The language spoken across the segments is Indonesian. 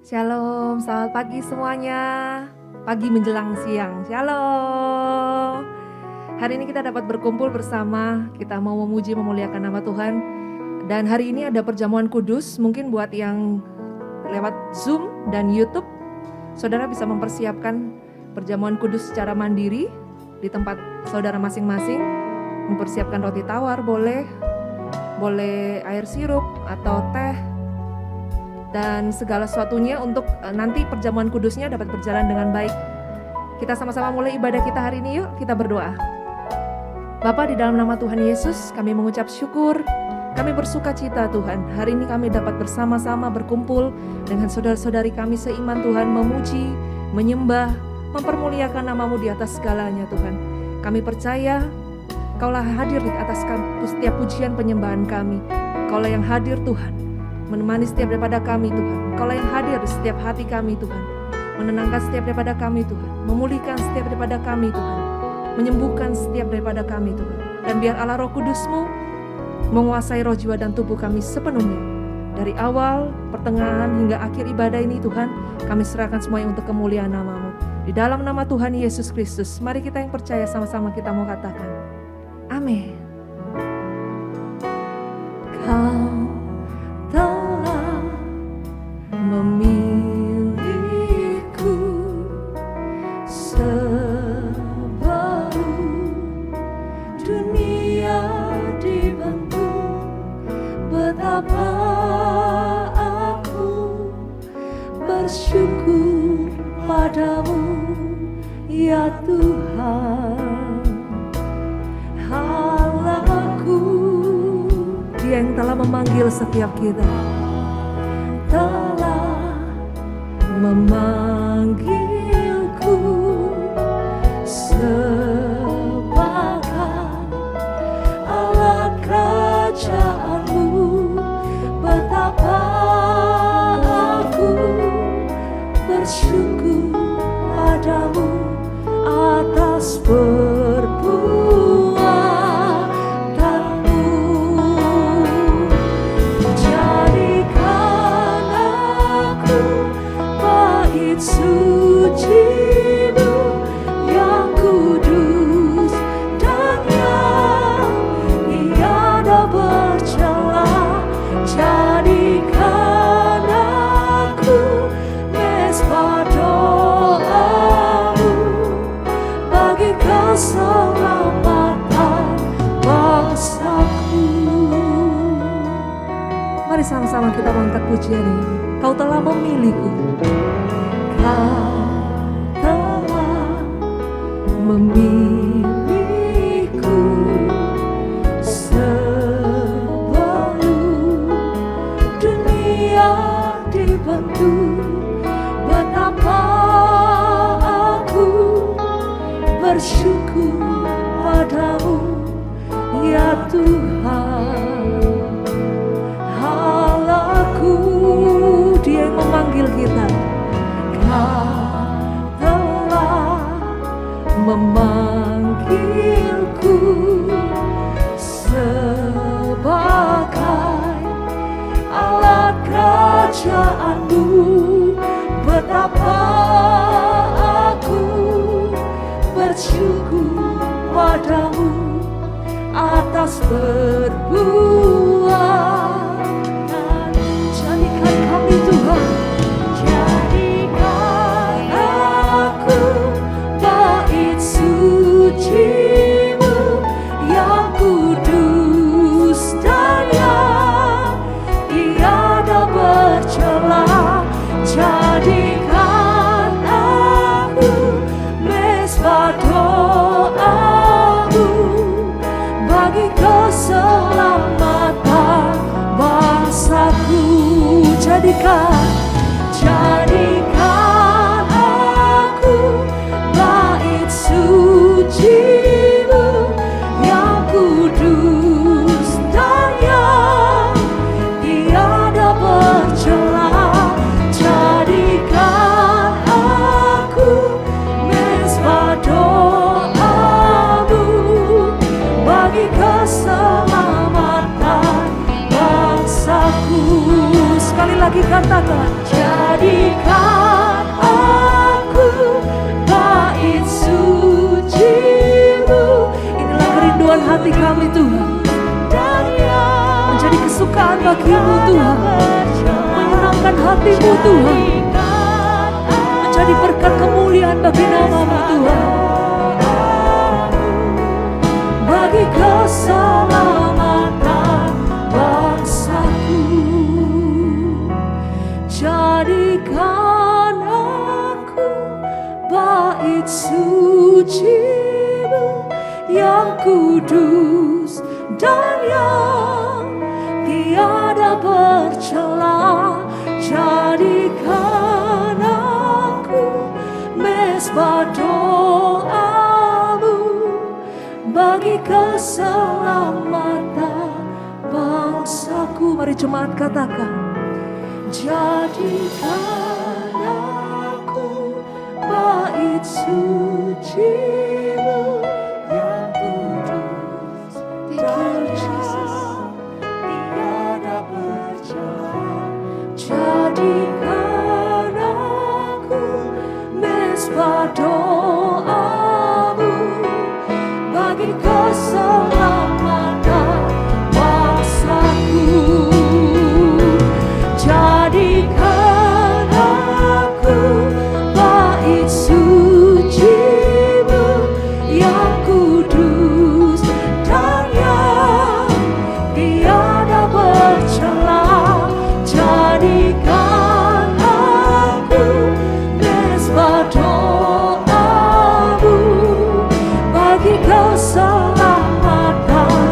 Shalom, selamat pagi semuanya. Pagi menjelang siang, shalom. Hari ini kita dapat berkumpul bersama, kita mau memuji memuliakan nama Tuhan. Dan hari ini ada perjamuan kudus, mungkin buat yang lewat Zoom dan YouTube, saudara bisa mempersiapkan perjamuan kudus secara mandiri di tempat saudara masing-masing. Mempersiapkan roti tawar boleh air sirup atau teh, dan segala sesuatunya untuk nanti perjamuan kudusnya dapat berjalan dengan baik. Kita sama-sama mulai ibadah kita hari ini, yuk kita berdoa. Bapa, di dalam nama Tuhan Yesus kami mengucap syukur, kami bersuka cita Tuhan. Hari ini kami dapat bersama-sama berkumpul dengan saudara-saudari kami seiman Tuhan, memuji, menyembah, mempermuliakan nama-Mu di atas segalanya Tuhan. Kami percaya Kaulah hadir di atas setiap pujian penyembahan kami. Kaulah yang hadir Tuhan, menemani setiap daripada kami Tuhan. Kaulah yang hadir di setiap hati kami Tuhan, menenangkan setiap daripada kami Tuhan, memulihkan setiap daripada kami Tuhan, menyembuhkan setiap daripada kami Tuhan. Dan biar Allah Roh Kudus-Mu menguasai roh, jiwa, dan tubuh kami sepenuhnya. Dari awal, pertengahan, hingga akhir ibadah ini Tuhan, kami serahkan semuanya untuk kemuliaan nama-Mu. Di dalam nama Tuhan Yesus Kristus, mari kita yang percaya sama-sama kita mau katakan, amin. Kau telah memilihku sebelum dunia dibentuk. Betapa aku bersyukur padamu, ya Tuhan. Allahku, Dia yang telah memanggil setiap kita, telah memanggilku sebagai alat kerajaan-Mu. Betapa aku bersyukur padamu atas sama-sama kita mengangkat pujian ini. Kau telah memilihku, Kau telah memilihku sebelum dunia dibentuk. Betapa aku bersyukur padamu, ya Tuhan. Dia yang memanggil kita. Kau telah memanggilku sebagai alat kerajaan-Mu. Betapa aku bersyukur padamu atas perbuatan. Jadikan kami Tuhan, jadikan aku bait suci-Mu yang kudus dan yang tiada bercela. Jadikan aku mezbah doa-Mu bagi keselamatan bangsaku. Jadikan aku bait suci-Mu yang kudus dan yang tiada bercela. Jadikan aku mezbah doa-Mu bagi keselamatan bangsaku. Sekali lagi katakan, jadikan bagimu Tuhan, menyenangkan hatimu Tuhan, menjadi berkat kemuliaan bagi nama-Mu Tuhan. Bagi keselamatan bangsaku, jadikan aku bait suci-Mu yang kudus dan yang tiada bercela. Jadikan aku mezbah doa-Mu bagi keselamatan bangsaku. Mari jemaat katakan, jadikan aku bait suci-Mu yang kudus dan yang tiada bercela. Jadikan aku mezbah doa-Mu bagi keselamatan bangsaku. Jadikan aku bait suci-Mu yang kudus dan yang tiada bercela. Jadikan aku mezbah doa-Mu bagi keselamatan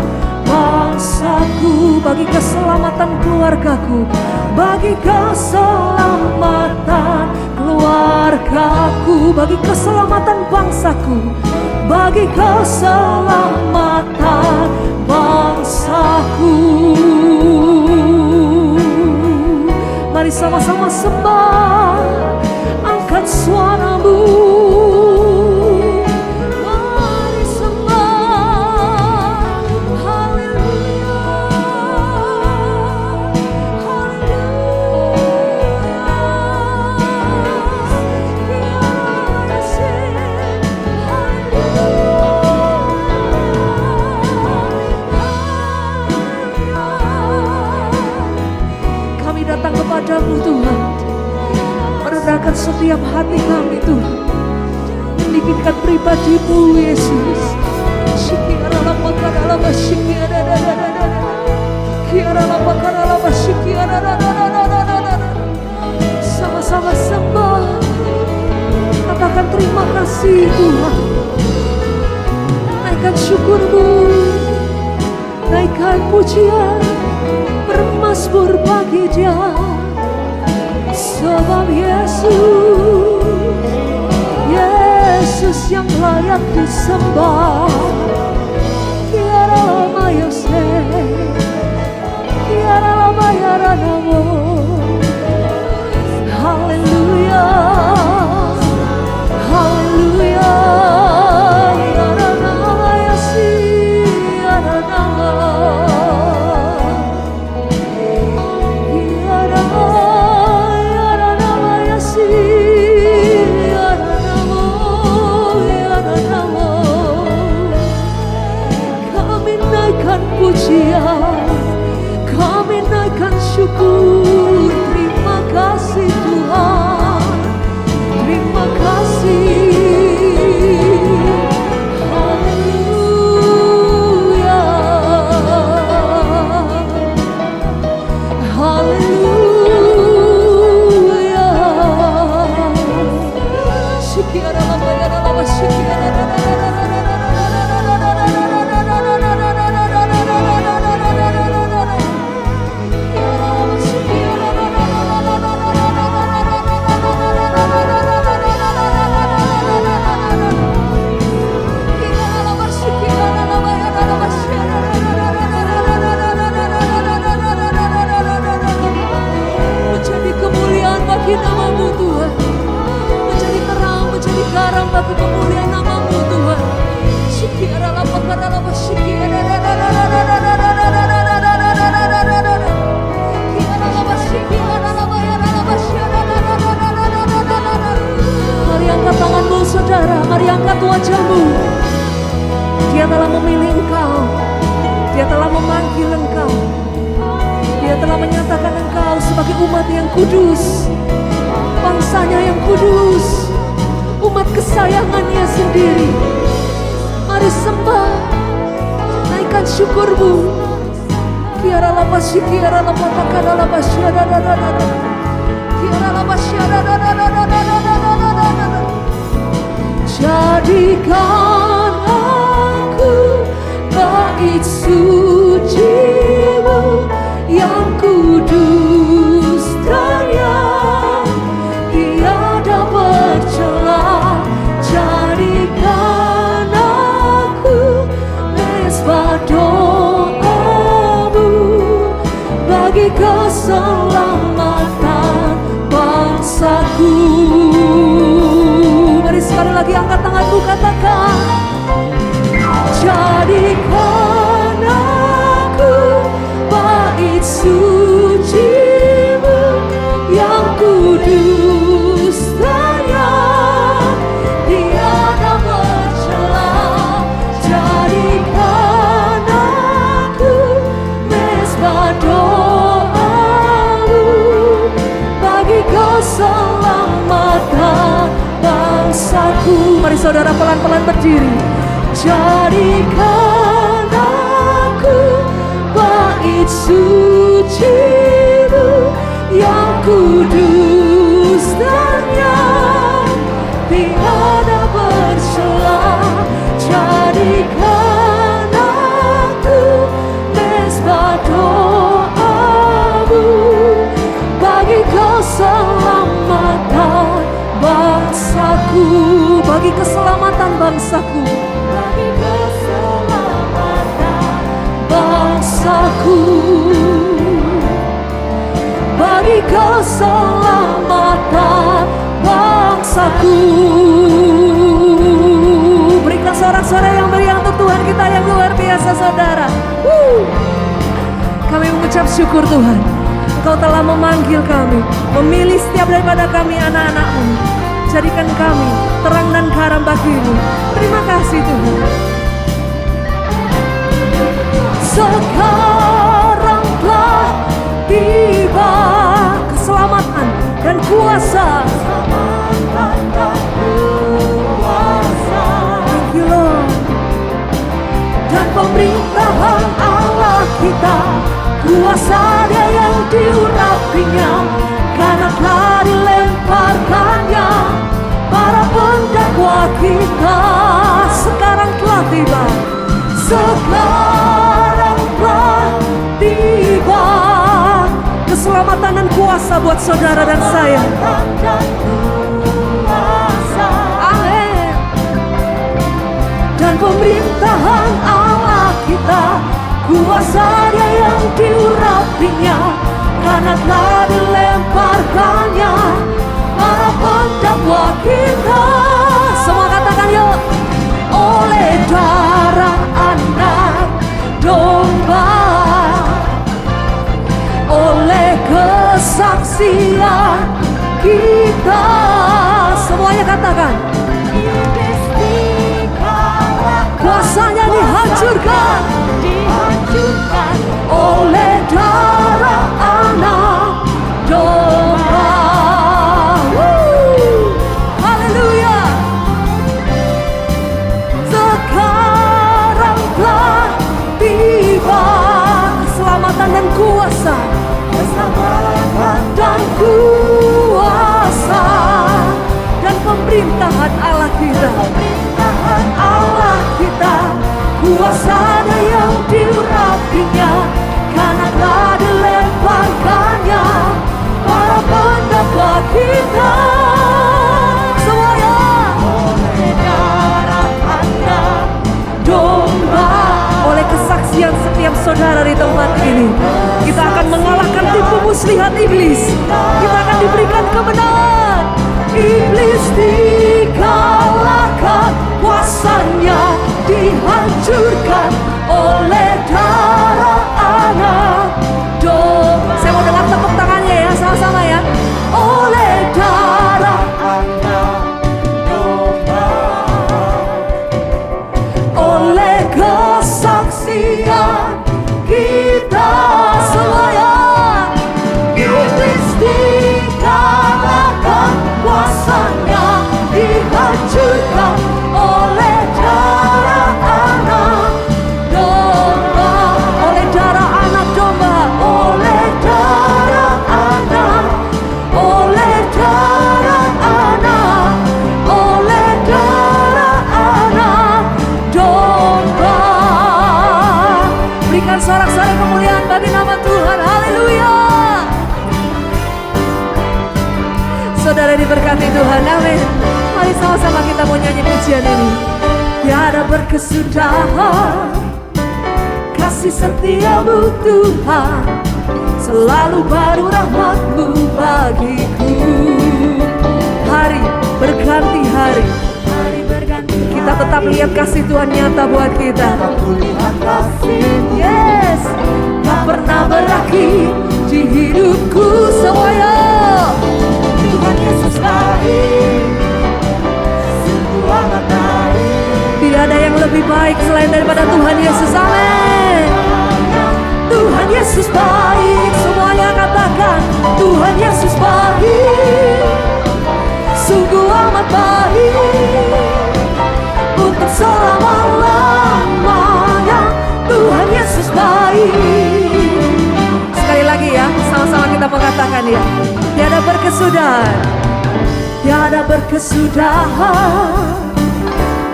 bangsaku, bagi keselamatan keluargaku, bagi keselamatan keluargaku, bagi keselamatan bangsaku, bagi keselamatan bangsaku. Mari sama-sama sembah, angkat suaramu. Mari sembah, haleluya, kami datang kepadamu Tuhan, merendahkan setiap hati kami Tuhan, meninggikan pribadi-Mu Yesus. Sama-sama sembah, katakan terima kasih Tuhan, naikkan syukur-Mu, naikkan pujian, bermazmur bagi Dia, sebab Yesus yang layak disembah. Tiada lama Yosef, tiada lama Yaranamo. Haleluya, haleluya, Yaranama Yasi, Yaranama. Pujian, kami naikkan syukur. umat yang kudus, bangsanya yang kudus, umat kesayangannya sendiri. Mari sembah, naikkan syukurmu. Kiara lapas, kiara lapas, takara lapas, kiara lapas, jadikan aku bait suci-Mu yang kudus dan yang tiada bercela. Jadikan aku mezbah doa-Mu bagi keselamatan bangsaku. Mari sekali lagi angkat tanganmu, katakan, jadikan aku bait suci-Mu yang kudus dan yang tiada bercela. Jadikan aku mezbah doa-Mu bagi keselamatan bangsaku. Mari saudara pelan-pelan berdiri. Jadikan aku bait suci-Mu yang kudus dan yang tiada bercela. Jadikan aku mezbah doa-Mu bagi keselamatan bangsaku, bagi keselamatan bangsaku, bagi keselamatan bangsaku, bagi keselamatan bangsaku. Berikan sorak-sorai yang meriah untuk Tuhan kita yang luar biasa, saudara. Kami mengucap syukur Tuhan, Engkau telah memanggil kami, memilih setiap daripada kami anak-anak-Mu. Jadikan kami terang dan garam bagi-Mu. Terima kasih Tuhan. Sekarang telah tiba keselamatan dan kuasa. Thank you Lord. Dan pemerintahan Allah kita, kuasa Dia yang diurapinya, karena telah dilemparkannya para pendakwa kita. Sekarang telah tiba, sekarang telah tiba keselamatan dan kuasa buat saudara dan saya. Amin. Dan pemerintahan Allah kita, kuasa Dia yang diurapinya, karena telah dilemparkannya para pendakwa kita. Semua katakan yuk. Oleh darah anak domba, oleh kesaksian kita. Semuanya katakan, kuasanya dihancurkan, dihancurkan oleh darah anak domba. Haleluya. Sekarang telah tiba keselamatan dan kuasa, keselamatan dan kuasa dan pemerintahan Allah kita. Pemerintahan Allah kita, kuasanya yang diurapinya, karena telah dilemparkannya para pendakwa kita. Semuanya oleh darah anak domba, oleh kesaksian setiap saudara di tempat ini, kita akan mengalahkan tipu muslihat iblis. Kita akan diberikan kemenangan. Iblis dikalahkan, kuasanya dihancurkan oleh darah anak domba. Saya mau dengar tepuk tangannya ya, sama-sama ya. Oleh darah anak domba, oleh kesaksian kita semuanya, iblis saudara diberkati Tuhan, amin. Mari sama-sama kita mau nyanyi pujian ini. Tiada berkesudahan kasih setiamu Tuhan, selalu baru rahmat-Mu bagiku. Hari berganti hari, kita tetap lihat kasih Tuhan nyata buat kita. Yes, tak pernah berakhir di hidupku semuanya. Tuhan Yesus baik, sungguh amat baik. Tidak ada yang lebih baik selain daripada Tuhan Yesus, amin. Tuhan Yesus baik, semuanya katakan Tuhan Yesus baik, sungguh amat baik, untuk selama-lamanya. Tuhan Yesus baik. Sekali lagi ya, sama-sama kita mengatakan ya. Tiada berkesudahan, tiada berkesudahan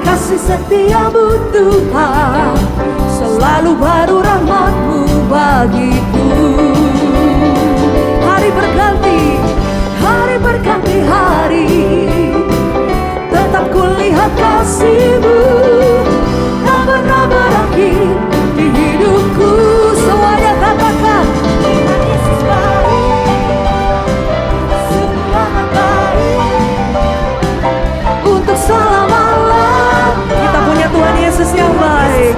kasih setiamu Tuhan, selalu baru rahmat-Mu bagiku. Hari berganti hari, tetap kulihat kasih-Mu, tak pernah berakhir di hidupku. Semuanya katakan Tuhan Yesus baik, sungguh amat baik, untuk selama-lamanya. Kita punya Tuhan Yesus yang baik.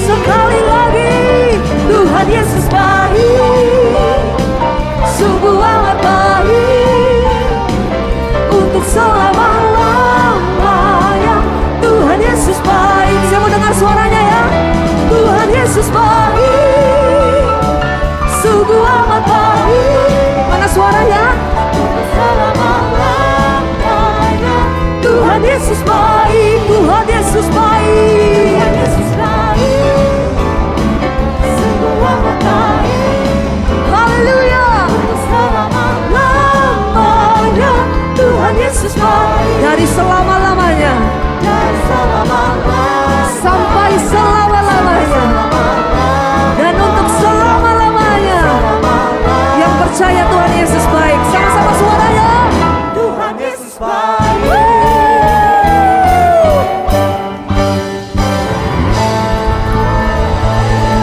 Sekali lagi, Tuhan Yesus baik, sungguh amat baik, untuk selama-lamanya. Tuhan Yesus baik. Saya mau dengar suaranya ya. Tuhan Yesus baik, sungguh amat baik. Mana suaranya? Untuk selama-lamanya. Tuhan Yesus baik, Tuhan Yesus baik, Tuhan Yesus baik, sungguh amat baik. Haleluya. Untuk selama-lamanya. Tuhan Yesus baik. Dari selama-lamanya, dari selama-lamanya sampai selama-lamanya, dan untuk selama-lamanya. Yang percaya Tuhan Yesus baik, sama-sama suaranya. Tuhan Yesus baik.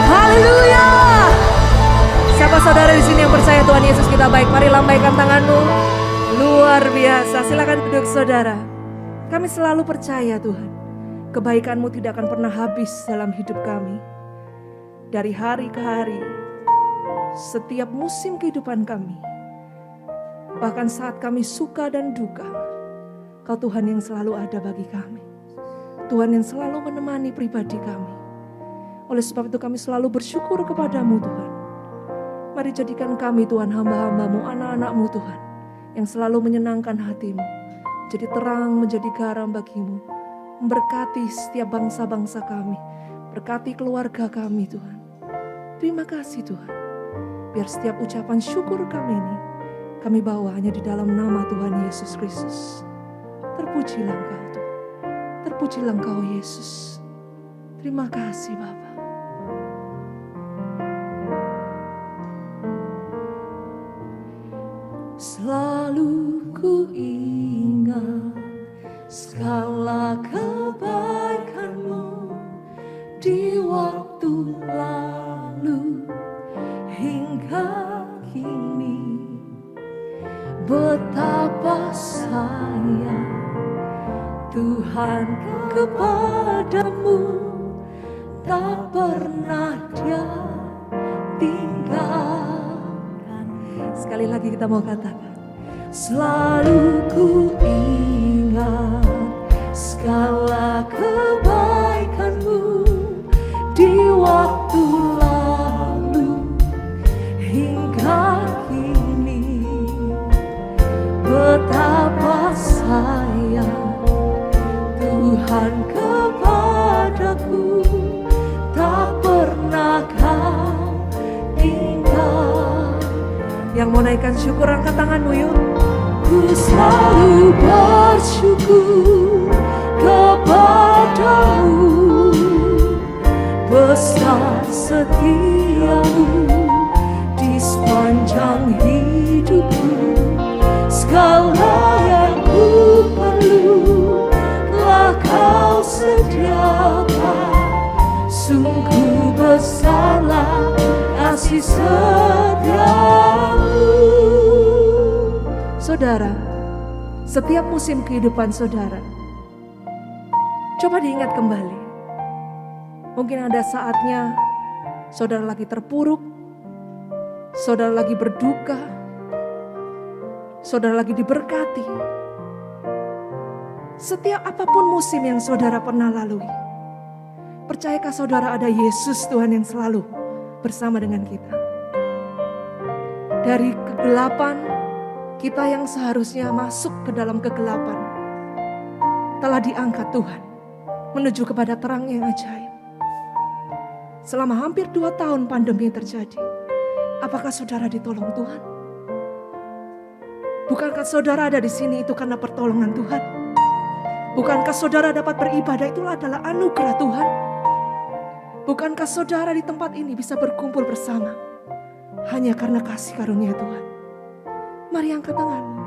Haleluya. Siapa saudara di sini yang percaya Tuhan Yesus kita baik? Mari lambaikan tanganmu. Luar biasa. Silakan duduk saudara. Kami selalu percaya Tuhan, kebaikan-Mu tidak akan pernah habis dalam hidup kami. Dari hari ke hari, setiap musim kehidupan kami, bahkan saat kami suka dan duka, Kau Tuhan yang selalu ada bagi kami. Tuhan yang selalu menemani pribadi kami. Oleh sebab itu kami selalu bersyukur kepadamu Tuhan. Mari jadikan kami Tuhan hamba-hamba-Mu, anak-anak-Mu Tuhan, yang selalu menyenangkan hati-Mu. Jadi terang menjadi garam bagi-Mu. Memberkati setiap bangsa-bangsa kami. Berkati keluarga kami Tuhan. Terima kasih Tuhan. Biar setiap ucapan syukur kami ini, kami bawa hanya di dalam nama Tuhan Yesus Kristus. Terpujilah Engkau Tuhan. Terpujilah Engkau Yesus. Terima kasih Bapa. Selalu ku ingat segala kebaikan-Mu di waktu lalu hingga kini. Betapa sayang Tuhan kepadamu, tak pernah Dia tinggalkan. Sekali lagi kita mau katakan, selalu ku ingat segala kebaikan-Mu di waktu lalu hingga kini. Betapa sayang Tuhan kepadaku, tak pernah Kau tinggal. Yang mau naikkan syukur, angkat tanganmu yuk. Ku selalu bersyukur kepadamu, besar setiamu di sepanjang hidupku. Segala kasih setiamu. Saudara, setiap musim kehidupan saudara, coba diingat kembali. Mungkin ada saatnya saudara lagi terpuruk, saudara lagi berduka, saudara lagi diberkati. Setiap apapun musim yang saudara pernah lalui, percayakah saudara ada Yesus Tuhan yang selalu bersama dengan kita? Dari kegelapan, kita yang seharusnya masuk ke dalam kegelapan telah diangkat Tuhan menuju kepada terang yang ajaib. Selama hampir 2 tahun pandemi terjadi, apakah saudara ditolong Tuhan? Bukankah saudara ada di sini itu karena pertolongan Tuhan? Bukankah saudara dapat beribadah itu adalah anugerah Tuhan? Bukankah saudara di tempat ini bisa berkumpul bersama hanya karena kasih karunia Tuhan? Mari angkat tanganmu.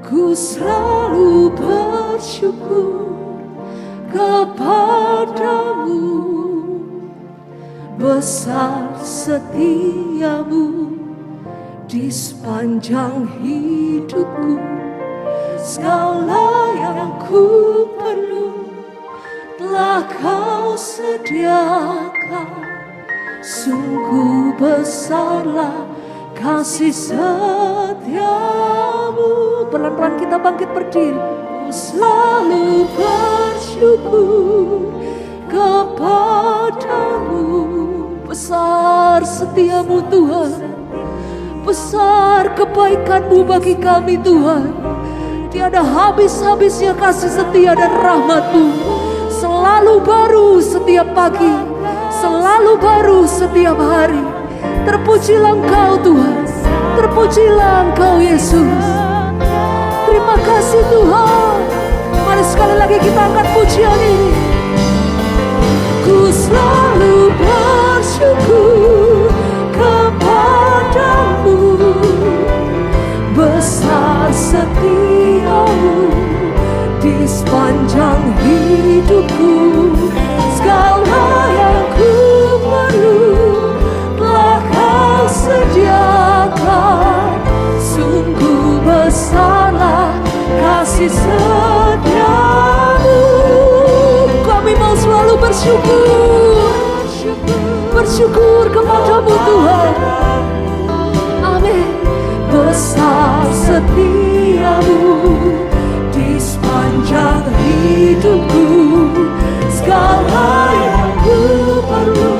Ku selalu bersyukur kepadamu, besar setiamu di sepanjang hidupku. Segala yang ku perlu telah kau sediakan. Sungguh besarlah kasih setiamu. Pelan-pelan kita bangkit berdiri. Ku selalu bersyukur kepadamu, Besar setiamu Tuhan, besar kebaikanmu bagi kami Tuhan. Tiada habis-habisnya kasih setia dan rahmat-Mu. Selalu baru setiap pagi, selalu baru setiap hari. Terpujilah Engkau Tuhan, terpujilah Engkau Yesus. Terima kasih Tuhan. Mari sekali lagi kita angkat pujian ini. ku selalu bersyukur kepadamu, besar setiamu di sepanjang hidupku. Segala yang ku perlu telah kau sediakan. Sungguh besarlah kasih setiamu. Kami mau selalu bersyukur kepadamu Tuhan. Amin. Besar setiamu di sepanjang hidupku. Segala yang ku perlu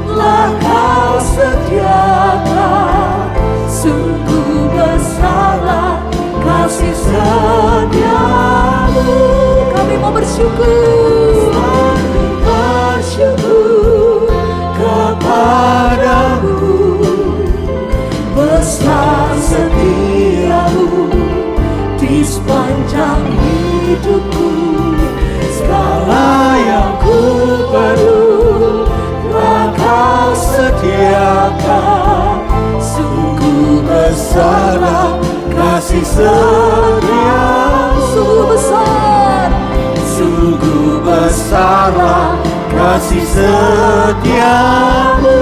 telah kau sediakan. Sungguh besarlah kasih setiamu. Kami mau bersyukur kepadamu, besar setiamu di sepanjang hidupku. Segala yang ku perlu telah kau sediakan. Sungguh besarlah kasih setiamu. Sungguh besarlah kasih setiamu.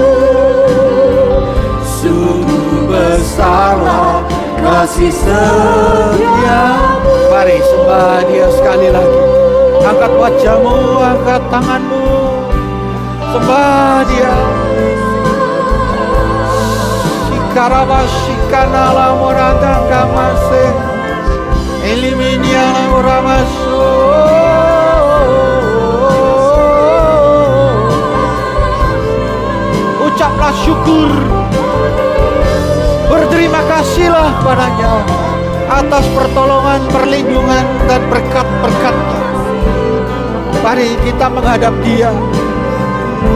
Sungguh besarlah kasih setiamu. Mari sembah Dia sekali lagi. Angkat wajahmu, angkat tanganmu, sembah Dia. Sikarabasikana moranda kamase eliminia oramaso. Ucaplah syukur, berterima kasihlah padanya atas pertolongan, perlindungan, dan berkat-berkat-Nya. Mari kita menghadap Dia,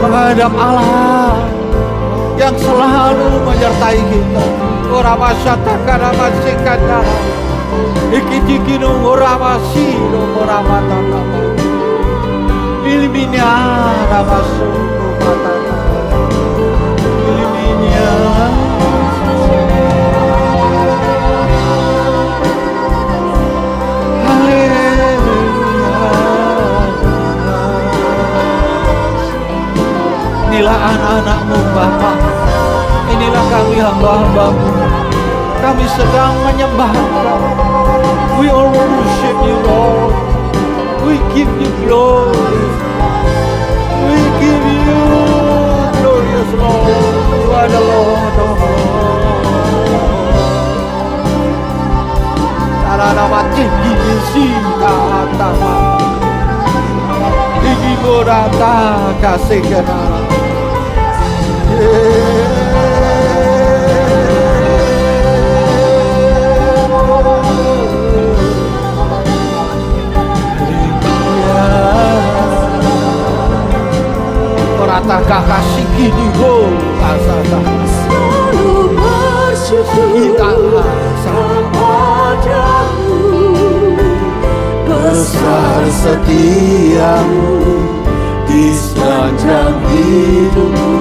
menghadap Allah yang selalu menyertai kita. Oramasata karamasikanda ikidikino oramasino oramataka ilminya ramasu matata ilminya. Inilah hamba-hambamu. Kami sedang menyembah Engkau. We all worship you, Lord. We give you glory. We give you glorious Lord. You are the Lord of Lords. Taranawa tinggi sita atama. Tinggi murata kasih kenal. Ratakah kasih gini ho asata selalu bersyukur kita kepadamu, besar setiamu di sepanjang hidupku.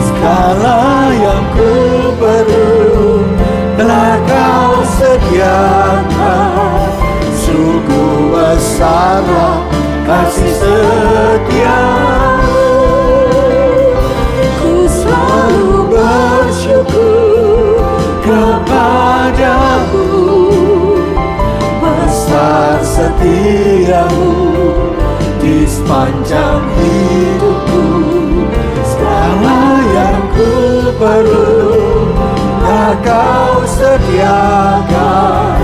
Segala yang ku perlu telah kau sediakan. Sungguh besarlah kasih setiamu. Ku selalu bersyukur kepadamu, besar setiamu di sepanjang hidupku. Segala yang ku perlu telah kau sediakan.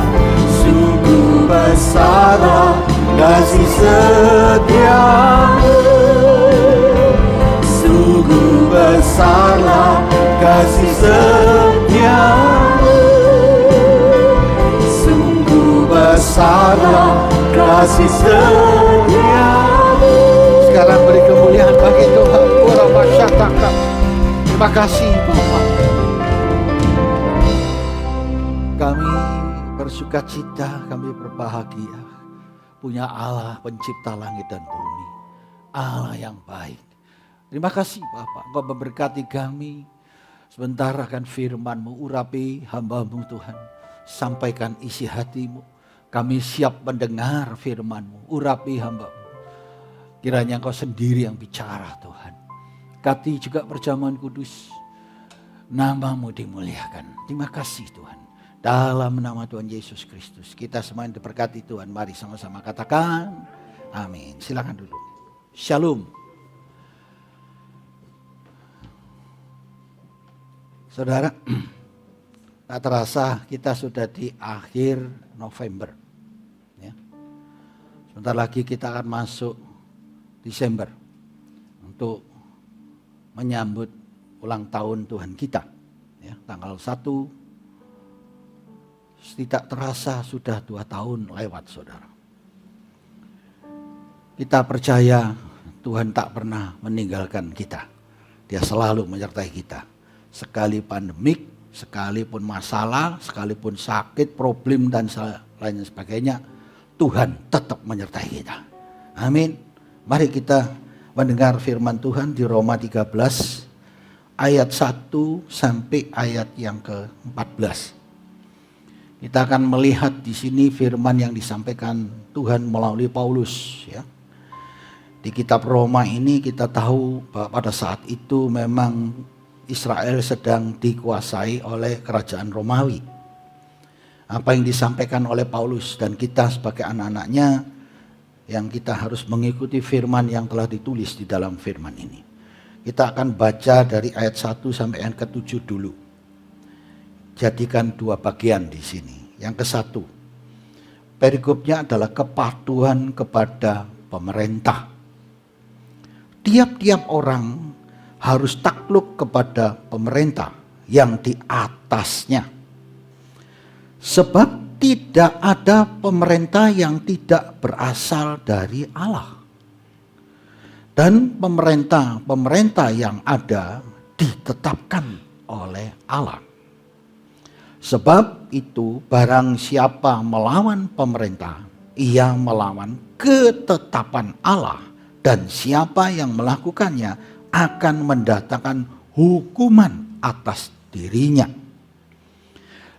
Sungguh besarlah kasih setiamu. Sungguh besarlah kasih setiamu. Sungguh besarlah kasih setiamu. sekarang beri kemuliaan bagi Tuhan. Terima kasih Bapak. Kami bersuka cita, kami berbahagia punya Allah pencipta langit dan bumi, Allah yang baik. Terima kasih Bapak, Engkau memberkati kami. Sebentar akan firman-Mu, urapi hamba-Mu Tuhan. Sampaikan isi hati-Mu. Kami siap mendengar firman-Mu, urapi hamba-Mu. Kiranya Engkau sendiri yang bicara Tuhan. Kati juga perjamuan kudus. Nama-Mu dimuliakan. Terima kasih Tuhan. Dalam nama Tuhan Yesus Kristus. Kita semua diberkati Tuhan. Mari sama-sama katakan. Amin. Silakan dulu. Shalom. Saudara, tak terasa kita sudah di akhir November. Ya. Sebentar lagi kita akan masuk Desember untuk menyambut ulang tahun Tuhan kita. Ya, tanggal 1, tidak terasa sudah 2 tahun lewat saudara. Kita percaya Tuhan tak pernah meninggalkan kita. Dia selalu menyertai kita. Sekali pandemik, sekalipun masalah, sekalipun sakit, problem dan lain sebagainya, Tuhan tetap menyertai kita. Amin. Mari kita mendengar firman Tuhan di Roma 13 ayat 1 sampai ayat yang ke-14. Kita akan melihat di sini firman yang disampaikan Tuhan melalui Paulus ya. Di kitab Roma ini kita tahu bahwa pada saat itu memang Israel sedang dikuasai oleh kerajaan Romawi. Apa yang disampaikan oleh Paulus dan kita sebagai anak-anaknya, yang kita harus mengikuti firman yang telah ditulis di dalam firman ini. Kita akan baca dari ayat 1 sampai ayat ke-7 dulu. Jadikan 2 bagian di sini. Yang ke-1, perikopnya adalah kepatuhan kepada pemerintah. Tiap-tiap orang harus takluk kepada pemerintah yang di atasnya. Sebab tidak ada pemerintah yang tidak berasal dari Allah. Dan pemerintah yang ada ditetapkan oleh Allah. Sebab itu barang siapa melawan pemerintah, ia melawan ketetapan Allah. Dan siapa yang melakukannya akan mendatangkan hukuman atas dirinya.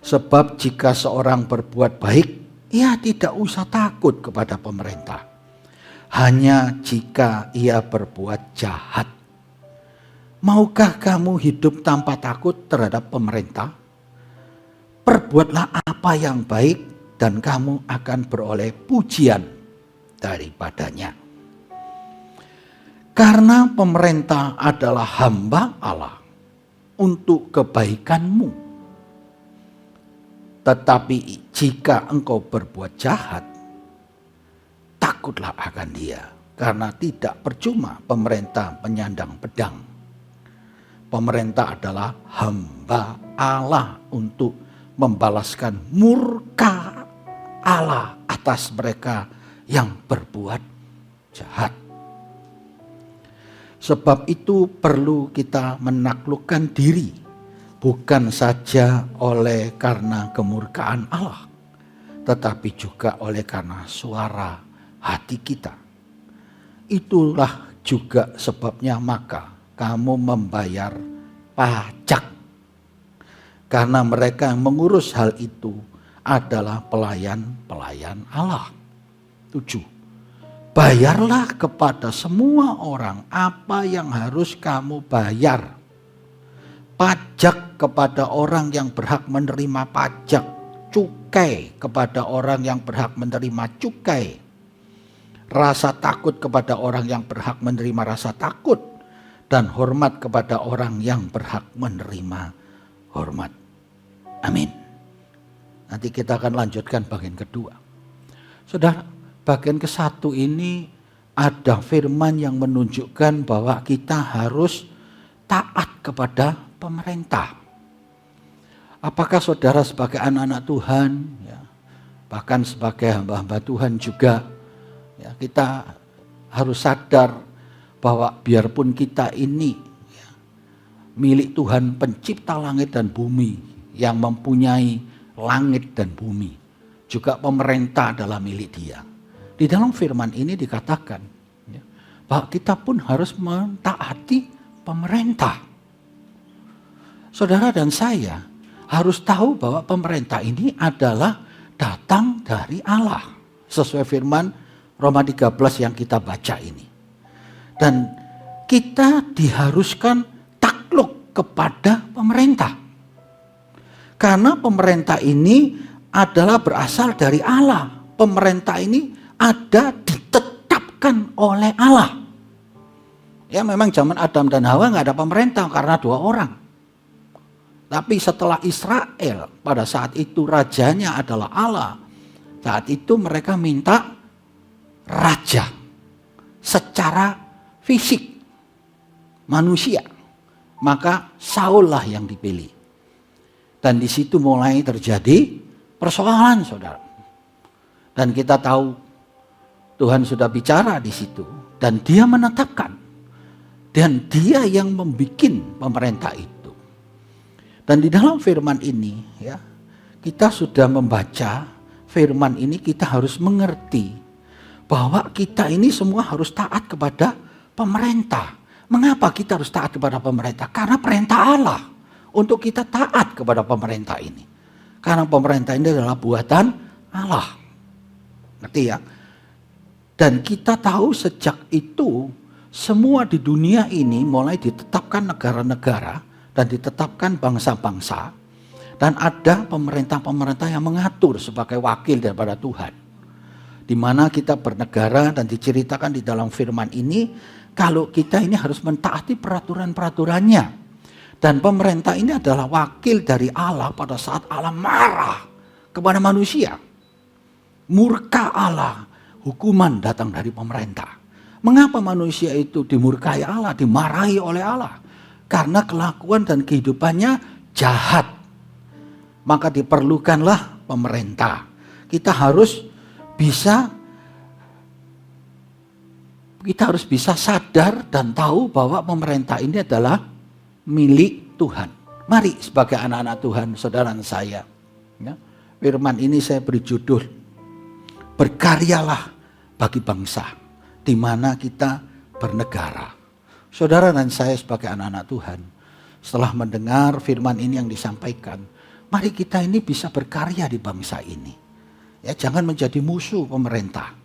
Sebab jika seorang berbuat baik, ia tidak usah takut kepada pemerintah. Hanya jika ia berbuat jahat. Maukah kamu hidup tanpa takut terhadap pemerintah? Perbuatlah apa yang baik dan kamu akan beroleh pujian daripadanya. Karena pemerintah adalah hamba Allah untuk kebaikanmu. Tetapi jika engkau berbuat jahat, takutlah akan dia. Karena tidak percuma pemerintah menyandang pedang. Pemerintah adalah hamba Allah untuk membalaskan murka Allah atas mereka yang berbuat jahat. Sebab itu perlu kita menaklukkan diri, bukan saja oleh karena kemurkaan Allah, tetapi juga oleh karena suara hati kita. Itulah juga sebabnya maka kamu membayar pajak. Karena mereka yang mengurus hal itu adalah pelayan-pelayan Allah. 7. Bayarlah kepada semua orang apa yang harus kamu bayar. Pajak kepada orang yang berhak menerima pajak. Cukai kepada orang yang berhak menerima cukai. Rasa takut kepada orang yang berhak menerima rasa takut. Dan hormat kepada orang yang berhak menerima hormat. Amin. Nanti kita akan lanjutkan bagian kedua. Saudara, bagian ke-1 ini ada firman yang menunjukkan bahwa kita harus taat kepada pemerintah. Apakah saudara sebagai anak-anak Tuhan, ya, bahkan sebagai hamba-hamba Tuhan juga, ya, kita harus sadar bahwa biarpun kita ini ya, milik Tuhan pencipta langit dan bumi yang mempunyai langit dan bumi, juga pemerintah adalah milik Dia. Di dalam firman ini dikatakan ya, bahwa kita pun harus mentaati pemerintah. Saudara dan saya harus tahu bahwa pemerintah ini adalah datang dari Allah. Sesuai firman Roma 13 yang kita baca ini. Dan kita diharuskan takluk kepada pemerintah. Karena pemerintah ini adalah berasal dari Allah. Pemerintah ini ada ditetapkan oleh Allah. Ya memang zaman Adam dan Hawa nggak ada pemerintah karena 2 orang. Tapi setelah Israel pada saat itu rajanya adalah Allah. Saat itu mereka minta raja secara fisik manusia. Maka Saul lah yang dipilih. Dan di situ mulai terjadi persoalan, saudara. Dan kita tahu Tuhan sudah bicara di situ dan Dia menetapkan dan Dia yang membuat pemerintah itu. Dan di dalam firman ini ya, kita sudah membaca firman ini, kita harus mengerti bahwa kita ini semua harus taat kepada pemerintah. Mengapa kita harus taat kepada pemerintah? Karena perintah Allah untuk kita taat kepada pemerintah ini. Karena pemerintah ini adalah buatan Allah. Ngerti ya? Dan kita tahu sejak itu semua di dunia ini mulai ditetapkan negara-negara dan ditetapkan bangsa-bangsa. Dan ada pemerintah-pemerintah yang mengatur sebagai wakil daripada Tuhan. Di mana kita bernegara dan diceritakan di dalam firman ini, kalau kita ini harus mentaati peraturan-peraturannya. Dan pemerintah ini adalah wakil dari Allah pada saat Allah marah kepada manusia. Murka Allah, hukuman datang dari pemerintah. Mengapa manusia itu dimurkai Allah, dimarahi oleh Allah? Karena kelakuan dan kehidupannya jahat. Maka diperlukanlah pemerintah. Kita harus bisa sadar dan tahu bahwa pemerintah ini adalah milik Tuhan. Mari sebagai anak-anak Tuhan, saudara saya, ya, firman ini saya beri judul, berkaryalah bagi bangsa di mana kita bernegara. Saudara dan saya sebagai anak-anak Tuhan, setelah mendengar firman ini yang disampaikan, mari kita ini bisa berkarya di bangsa ini. Ya, jangan menjadi musuh pemerintah.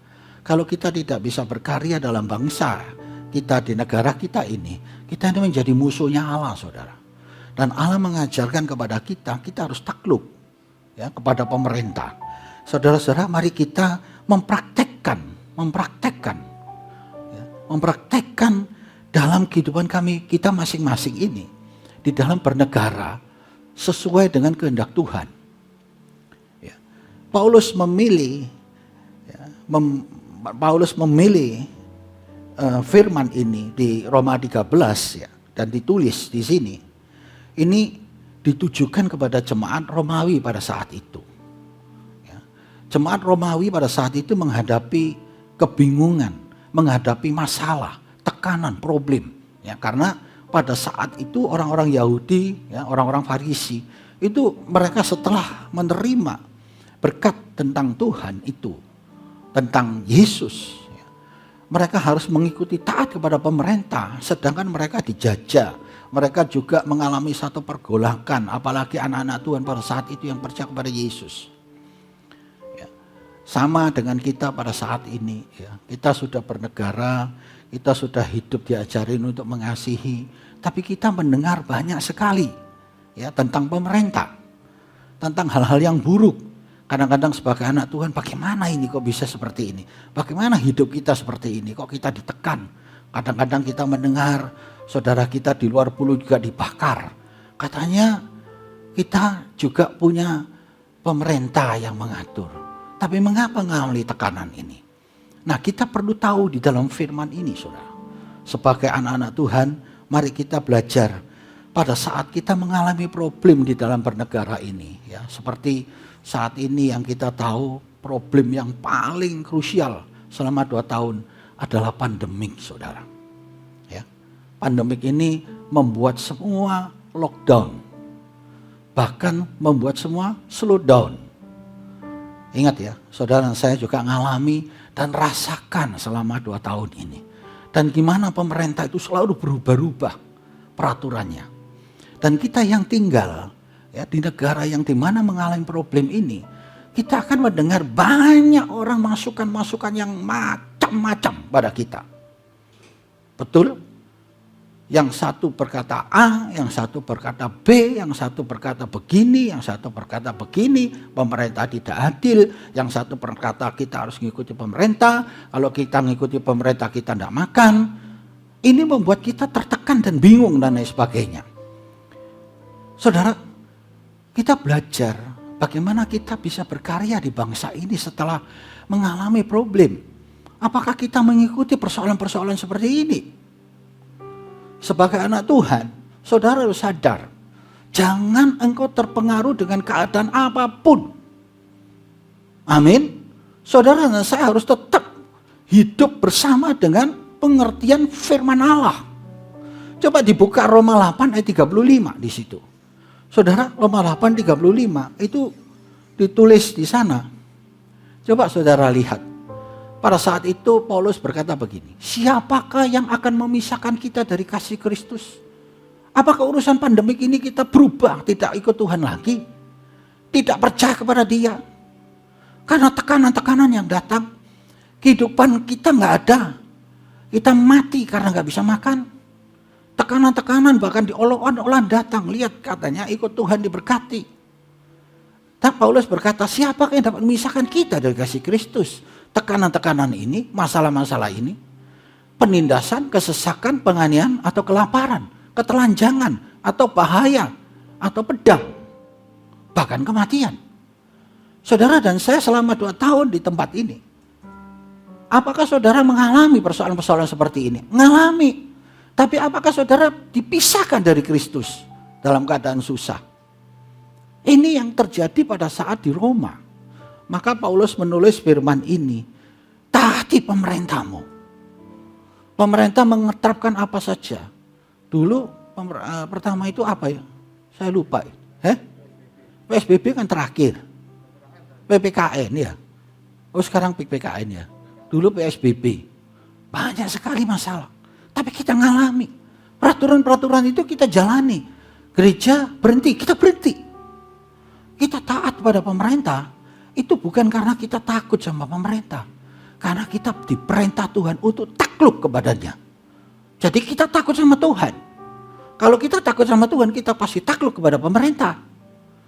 Kalau kita tidak bisa berkarya dalam bangsa, kita di negara kita ini menjadi musuhnya Allah, saudara. Dan Allah mengajarkan kepada kita harus takluk ya kepada pemerintah. Saudara-saudara, mari kita mempraktekkan dalam kehidupan kita masing-masing ini di dalam bernegara sesuai dengan kehendak Tuhan. Ya. Paulus memilih firman ini di Roma 13 ya, dan ditulis di sini. Ini ditujukan kepada jemaat Romawi pada saat itu. Ya. Jemaat Romawi pada saat itu menghadapi kebingungan, menghadapi masalah, tekanan, problem. Ya, karena pada saat itu orang-orang Yahudi, ya, orang-orang Farisi, itu mereka setelah menerima berkat tentang Tuhan itu, tentang Yesus, mereka harus mengikuti taat kepada pemerintah, sedangkan mereka dijajah. Mereka juga mengalami satu pergolakan, apalagi anak-anak Tuhan pada saat itu yang percaya kepada Yesus. Ya. Sama dengan kita pada saat ini, ya. Kita sudah bernegara, kita sudah hidup diajarin untuk mengasihi, tapi kita mendengar banyak sekali ya tentang pemerintah, tentang hal-hal yang buruk. Kadang-kadang sebagai anak Tuhan, bagaimana ini kok bisa seperti ini? Bagaimana hidup kita seperti ini? Kok kita ditekan? Kadang-kadang kita mendengar saudara kita di luar pulau juga dibakar. Katanya kita juga punya pemerintah yang mengatur. Tapi mengapa mengalami tekanan ini? Nah, kita perlu tahu di dalam firman ini, saudara. Sebagai anak-anak Tuhan, mari kita belajar pada saat kita mengalami problem di dalam bernegara ini. Ya, seperti saat ini yang kita tahu problem yang paling krusial selama 2 tahun adalah pandemik, saudara. Ya, pandemik ini membuat semua lockdown, bahkan membuat semua slow down. Ingat ya, saudara, saya juga ngalami dan rasakan selama 2 tahun ini. Dan gimana pemerintah itu selalu berubah-ubah peraturannya. Dan kita yang tinggal ya, di negara yang dimana mengalami problem ini, kita akan mendengar banyak orang masukan-masukan yang macam-macam pada kita. Betul? Yang satu berkata A, yang satu berkata B, yang satu berkata begini, yang satu berkata begini, pemerintah tidak adil, yang satu berkata kita harus mengikuti pemerintah, kalau kita mengikuti pemerintah kita tidak makan. Ini membuat kita tertekan dan bingung dan lain sebagainya. Saudara, kita belajar bagaimana kita bisa berkarya di bangsa ini setelah mengalami problem. Apakah kita mengikuti persoalan-persoalan seperti ini? Sebagai anak Tuhan, saudara harus sadar, jangan engkau terpengaruh dengan keadaan apapun. Amin. Saudara dan saya harus tetap hidup bersama dengan pengertian firman Allah. Coba dibuka Roma 8 ayat 35 di situ. Saudara, Roma 8:35 itu ditulis di sana. Coba saudara lihat. Pada saat itu Paulus berkata begini, siapakah yang akan memisahkan kita dari kasih Kristus? Apakah urusan pandemik ini kita berubah, tidak ikut Tuhan lagi? Tidak percaya kepada Dia? Karena tekanan-tekanan yang datang, kehidupan kita nggak ada. Kita mati karena nggak bisa makan. Tekanan-tekanan bahkan diolok-olok datang. Lihat katanya ikut Tuhan diberkati. Dan Paulus berkata, siapakah yang dapat memisahkan kita dari kasih Kristus? Tekanan-tekanan ini, masalah-masalah ini, penindasan, kesesakan, penganiayaan, atau kelaparan, ketelanjangan, atau bahaya, atau pedang, bahkan kematian. Saudara dan saya selama 2 tahun di tempat ini, apakah saudara mengalami persoalan-persoalan seperti ini? Mengalami. Tapi apakah saudara dipisahkan dari Kristus dalam keadaan susah? Ini yang terjadi pada saat di Roma. Maka Paulus menulis firman ini, taati pemerintahmu. Pemerintah mengetapkan apa saja. Dulu pertama itu apa ya? Saya lupa. PSBB kan terakhir. PPKN ya. Oh sekarang PPKN ya. Dulu PSBB. Banyak sekali masalah. Tapi kita ngalami. Peraturan-peraturan itu kita jalani. Gereja berhenti, kita berhenti. Kita taat pada pemerintah. Itu bukan karena kita takut sama pemerintah. Karena kita diperintah Tuhan untuk takluk kepadanya. Jadi kita takut sama Tuhan. Kalau kita takut sama Tuhan, kita pasti takluk kepada pemerintah.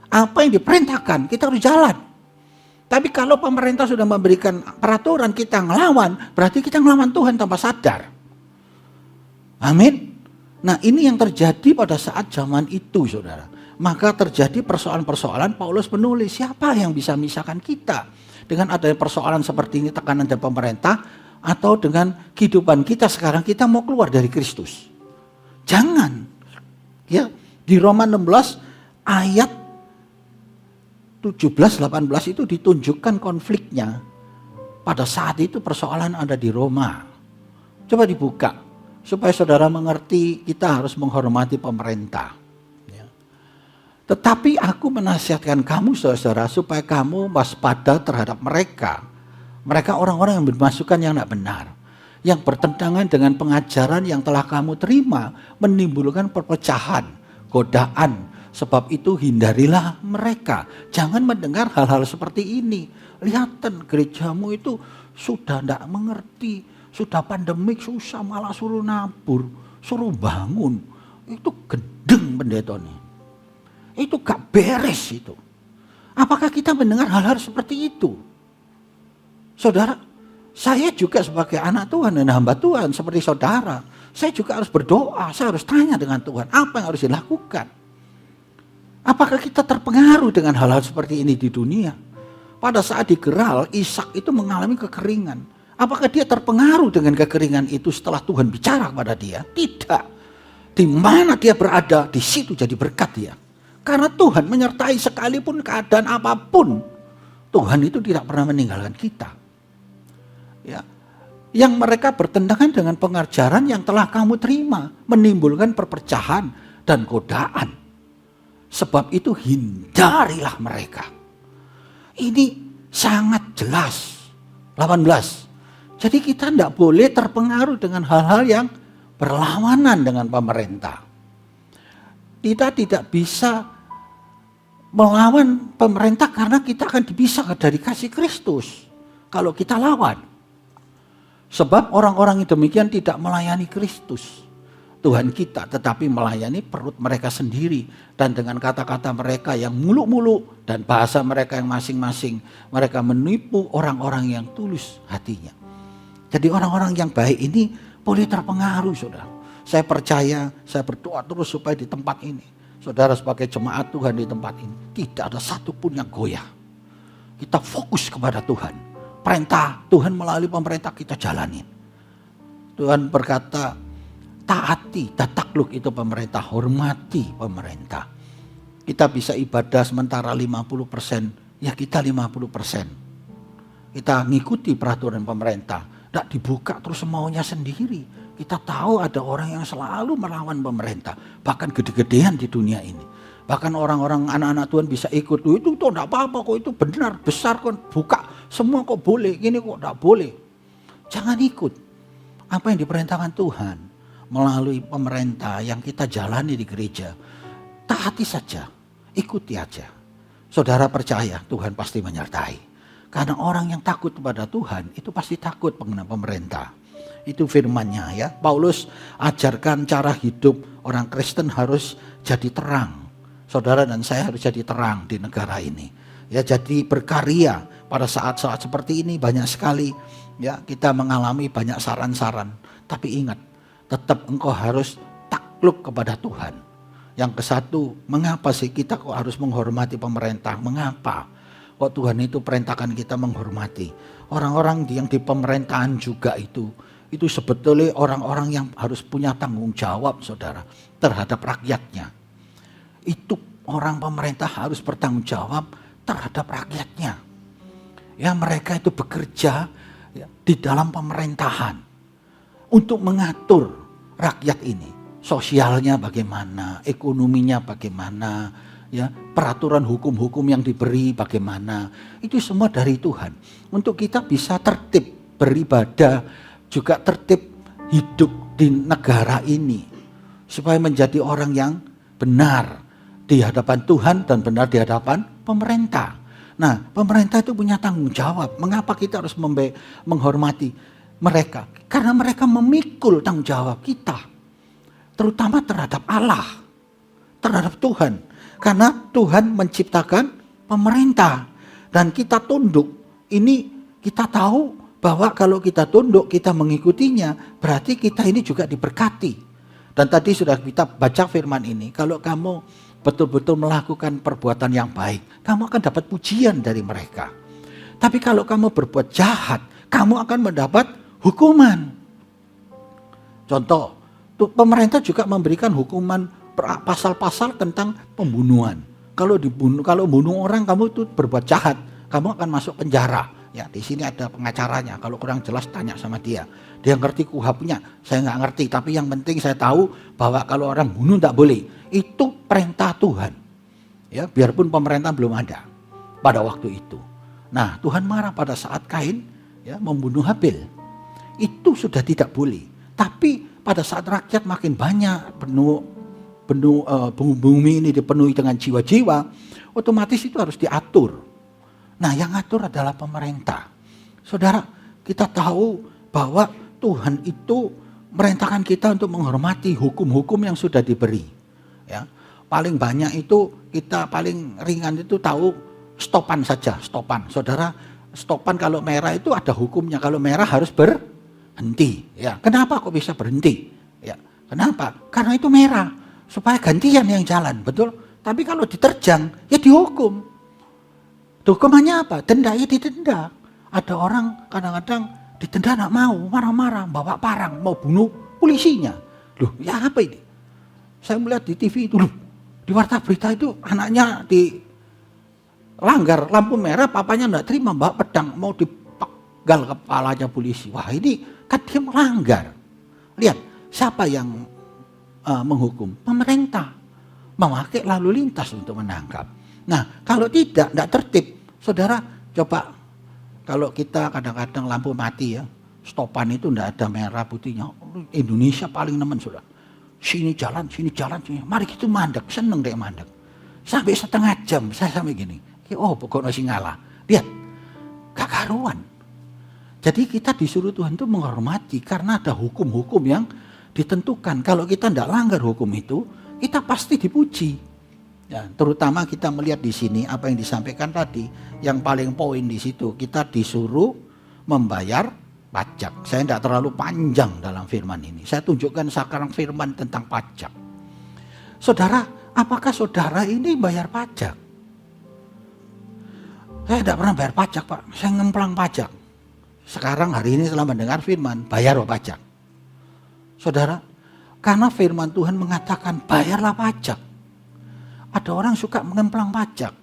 Apa yang diperintahkan, kita harus jalan. Tapi kalau pemerintah sudah memberikan peraturan, kita ngelawan, berarti kita ngelawan Tuhan tanpa sadar. Amin. Nah, ini yang terjadi pada saat zaman itu, saudara. Maka terjadi persoalan-persoalan. Paulus menulis, siapa yang bisa memisahkan kita dengan adanya persoalan seperti ini, tekanan dari pemerintah, atau dengan kehidupan kita sekarang, kita mau keluar dari Kristus. Jangan. Ya, di Roma 16 ayat 17-18 itu ditunjukkan konfliknya. Pada saat itu persoalan ada di Roma. Coba dibuka supaya saudara mengerti, kita harus menghormati pemerintah. Ya. Tetapi aku menasihatkan kamu saudara supaya kamu waspada terhadap mereka. Mereka orang-orang yang bermasukan yang tidak benar, yang bertentangan dengan pengajaran yang telah kamu terima, menimbulkan perpecahan, godaan. Sebab itu hindarilah mereka. Jangan mendengar hal-hal seperti ini. Lihatan gerejamu itu sudah tidak mengerti, sudah pandemik susah, malah suruh nabur, suruh bangun. Itu gendeng pendetanya. Itu gak beres itu. Apakah kita mendengar hal-hal seperti itu? Saudara, saya juga sebagai anak Tuhan dan hamba Tuhan seperti saudara, saya juga harus berdoa, saya harus tanya dengan Tuhan, apa yang harus dilakukan? Apakah kita terpengaruh dengan hal-hal seperti ini di dunia? Pada saat di Gerar, Ishak itu mengalami kekeringan. Apakah dia terpengaruh dengan kekeringan itu setelah Tuhan bicara kepada dia? Tidak. Di mana dia berada, di situ jadi berkat dia. Karena Tuhan menyertai sekalipun keadaan apapun. Tuhan itu tidak pernah meninggalkan kita. Ya, yang mereka bertentangan dengan pengajaran yang telah kamu terima, menimbulkan perpecahan dan godaan. Sebab itu hindarilah mereka. Ini sangat jelas. 18. Jadi kita tidak boleh terpengaruh dengan hal-hal yang berlawanan dengan pemerintah. Kita tidak bisa melawan pemerintah karena kita akan dipisah dari kasih Kristus. Kalau kita lawan. Sebab orang-orang yang demikian tidak melayani Kristus, Tuhan kita, tetapi melayani perut mereka sendiri. Dan dengan kata-kata mereka yang muluk-muluk dan bahasa mereka yang masing-masing, mereka menipu orang-orang yang tulus hatinya. Jadi orang-orang yang baik ini boleh terpengaruh, saudara. Saya percaya, saya berdoa terus supaya di tempat ini, saudara sebagai jemaat Tuhan di tempat ini, tidak ada satupun yang goyah. Kita fokus kepada Tuhan. Perintah Tuhan melalui pemerintah kita jalanin. Tuhan berkata, taati, takluk itu pemerintah, hormati pemerintah. Kita bisa ibadah sementara 50%, ya kita 50%. Kita ngikuti peraturan pemerintah, tidak dibuka terus semaunya sendiri. Kita tahu ada orang yang selalu melawan pemerintah, bahkan gede-gedean di dunia ini. Bahkan orang-orang anak-anak Tuhan bisa ikut, itu tidak apa-apa kok, itu benar, besar kok, buka semua kok boleh, gini kok tidak boleh. Jangan ikut apa yang diperintahkan Tuhan melalui pemerintah yang kita jalani di gereja. Taati saja, ikuti aja. Saudara percaya Tuhan pasti menyertai. Karena orang yang takut kepada Tuhan itu pasti takut mengenai pemerintah. Itu firman-Nya ya. Paulus ajarkan cara hidup orang Kristen harus jadi terang. Saudara dan saya harus jadi terang di negara ini. Ya, jadi berkarya pada saat-saat seperti ini banyak sekali ya kita mengalami banyak saran-saran. Tapi ingat, tetap engkau harus takluk kepada Tuhan. Yang kesatu, mengapa sih kita kok harus menghormati pemerintah? Mengapa? Kok Tuhan itu perintahkan kita menghormati? Orang-orang yang di pemerintahan juga itu sebetulnya orang-orang yang harus punya tanggung jawab, saudara, terhadap rakyatnya. Itu orang pemerintah harus bertanggung jawab terhadap rakyatnya. Ya, mereka itu bekerja ya, di dalam pemerintahan untuk mengatur rakyat ini. Sosialnya bagaimana, ekonominya bagaimana, ya, peraturan hukum-hukum yang diberi bagaimana. Itu semua dari Tuhan. Untuk kita bisa tertib beribadah, juga tertib hidup di negara ini. Supaya menjadi orang yang benar di hadapan Tuhan dan benar di hadapan pemerintah. Nah, pemerintah itu punya tanggung jawab. Mengapa kita harus menghormati? mereka. Karena mereka memikul tanggung jawab kita. Terutama terhadap Allah. Terhadap Tuhan. Karena Tuhan menciptakan pemerintah. Dan kita tunduk. Ini kita tahu bahwa kalau kita tunduk, kita mengikutinya. Berarti kita ini juga diberkati. Dan tadi sudah kita baca firman ini. Kalau kamu betul-betul melakukan perbuatan yang baik, kamu akan dapat pujian dari mereka. Tapi kalau kamu berbuat jahat, kamu akan mendapat hukuman. Contoh, pemerintah juga memberikan hukuman pasal-pasal tentang pembunuhan. Kalau bunuh orang, kamu itu berbuat jahat, kamu akan masuk penjara. Ya, di sini ada pengacaranya. Kalau kurang jelas tanya sama dia. Dia ngerti kuhapnya, saya nggak ngerti. Tapi yang penting saya tahu bahwa kalau orang bunuh tak boleh. Itu perintah Tuhan. Ya, biarpun pemerintah belum ada pada waktu itu. Nah, Tuhan marah pada saat Kain ya membunuh Habil. Itu sudah tidak boleh. Tapi pada saat rakyat makin banyak, bumi ini dipenuhi dengan jiwa-jiwa, otomatis itu harus diatur. Nah, yang ngatur adalah pemerintah. Saudara, kita tahu bahwa Tuhan itu merintahkan kita untuk menghormati hukum-hukum yang sudah diberi. Ya, paling banyak itu kita paling ringan itu tahu stopan saja, stopan. Saudara, stopan kalau merah itu ada hukumnya. Kalau merah harus berhenti. Ya, kenapa kok bisa berhenti? Ya, kenapa? Karena itu merah. Supaya gantian yang jalan, betul? Tapi kalau diterjang, ya dihukum. Hukumannya apa? Denda, ya didenda. Ada orang kadang-kadang didenda nggak mau, marah-marah, bawa parang, mau bunuh polisinya. Loh, ya apa ini? Saya melihat di TV itu, loh, di warta berita itu anaknya dilanggar lampu merah, papanya nggak terima, bawa pedang, mau dipegal kepalanya polisi. Wah, ini kan dia melanggar. Lihat, siapa yang menghukum? Pemerintah. Memakai lalu lintas untuk menangkap. Nah, kalau tidak tertib. Saudara, coba kalau kita kadang-kadang lampu mati ya, stopan itu tidak ada merah putihnya. Indonesia paling nemen, saudara. Sini jalan, sini. Mari kita mandek, seneng deh mandek. Sampai setengah jam, saya sampai gini. Oh, pokoknya masih ngalah. Lihat, gak karuan. Jadi kita disuruh Tuhan itu menghormati karena ada hukum-hukum yang ditentukan. Kalau kita tidak langgar hukum itu, kita pasti dipuji. Ya, terutama kita melihat di sini apa yang disampaikan tadi, yang paling poin di situ kita disuruh membayar pajak. Saya tidak terlalu panjang dalam firman ini. Saya tunjukkan sekarang firman tentang pajak. Saudara, apakah saudara ini bayar pajak? Saya tidak pernah bayar pajak, Pak. Saya ngemplang pajak. Sekarang hari ini setelah mendengar firman, bayar pajak. Saudara, karena firman Tuhan mengatakan bayarlah pajak. Ada orang suka mengemplang pajak.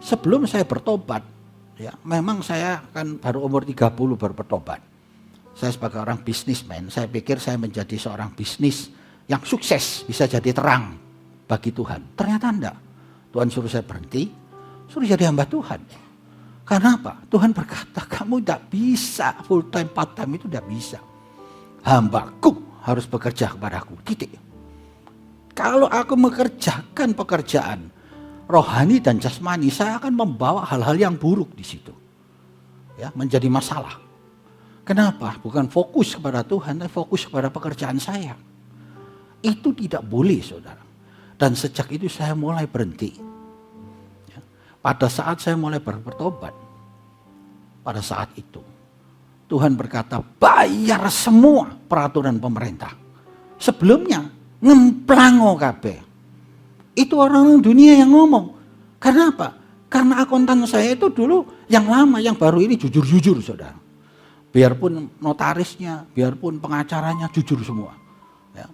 Sebelum saya bertobat, ya, memang saya kan baru umur 30 baru bertobat. Saya sebagai orang bisnismen, saya pikir saya menjadi seorang bisnis yang sukses, bisa jadi terang bagi Tuhan. Ternyata enggak. Tuhan suruh saya berhenti, suruh jadi hamba Tuhan. Karena apa? Tuhan berkata, kamu tidak bisa full time, part time itu tidak bisa. Hambaku harus bekerja kepadaku, titik. Kalau aku mengerjakan pekerjaan rohani dan jasmani, saya akan membawa hal-hal yang buruk di situ. Ya, menjadi masalah. Kenapa? Bukan fokus kepada Tuhan, tapi fokus kepada pekerjaan saya. Itu tidak boleh, saudara. Dan sejak itu saya mulai berhenti. Ya, pada saat saya mulai bertobat, pada saat itu Tuhan berkata, bayar semua peraturan pemerintah. Sebelumnya ngemplango kabeh. Itu orang dunia yang ngomong. Karena apa? Karena akuntan saya itu dulu yang lama, yang baru ini jujur-jujur, saudara. Biarpun notarisnya, biarpun pengacaranya jujur semua. Ya.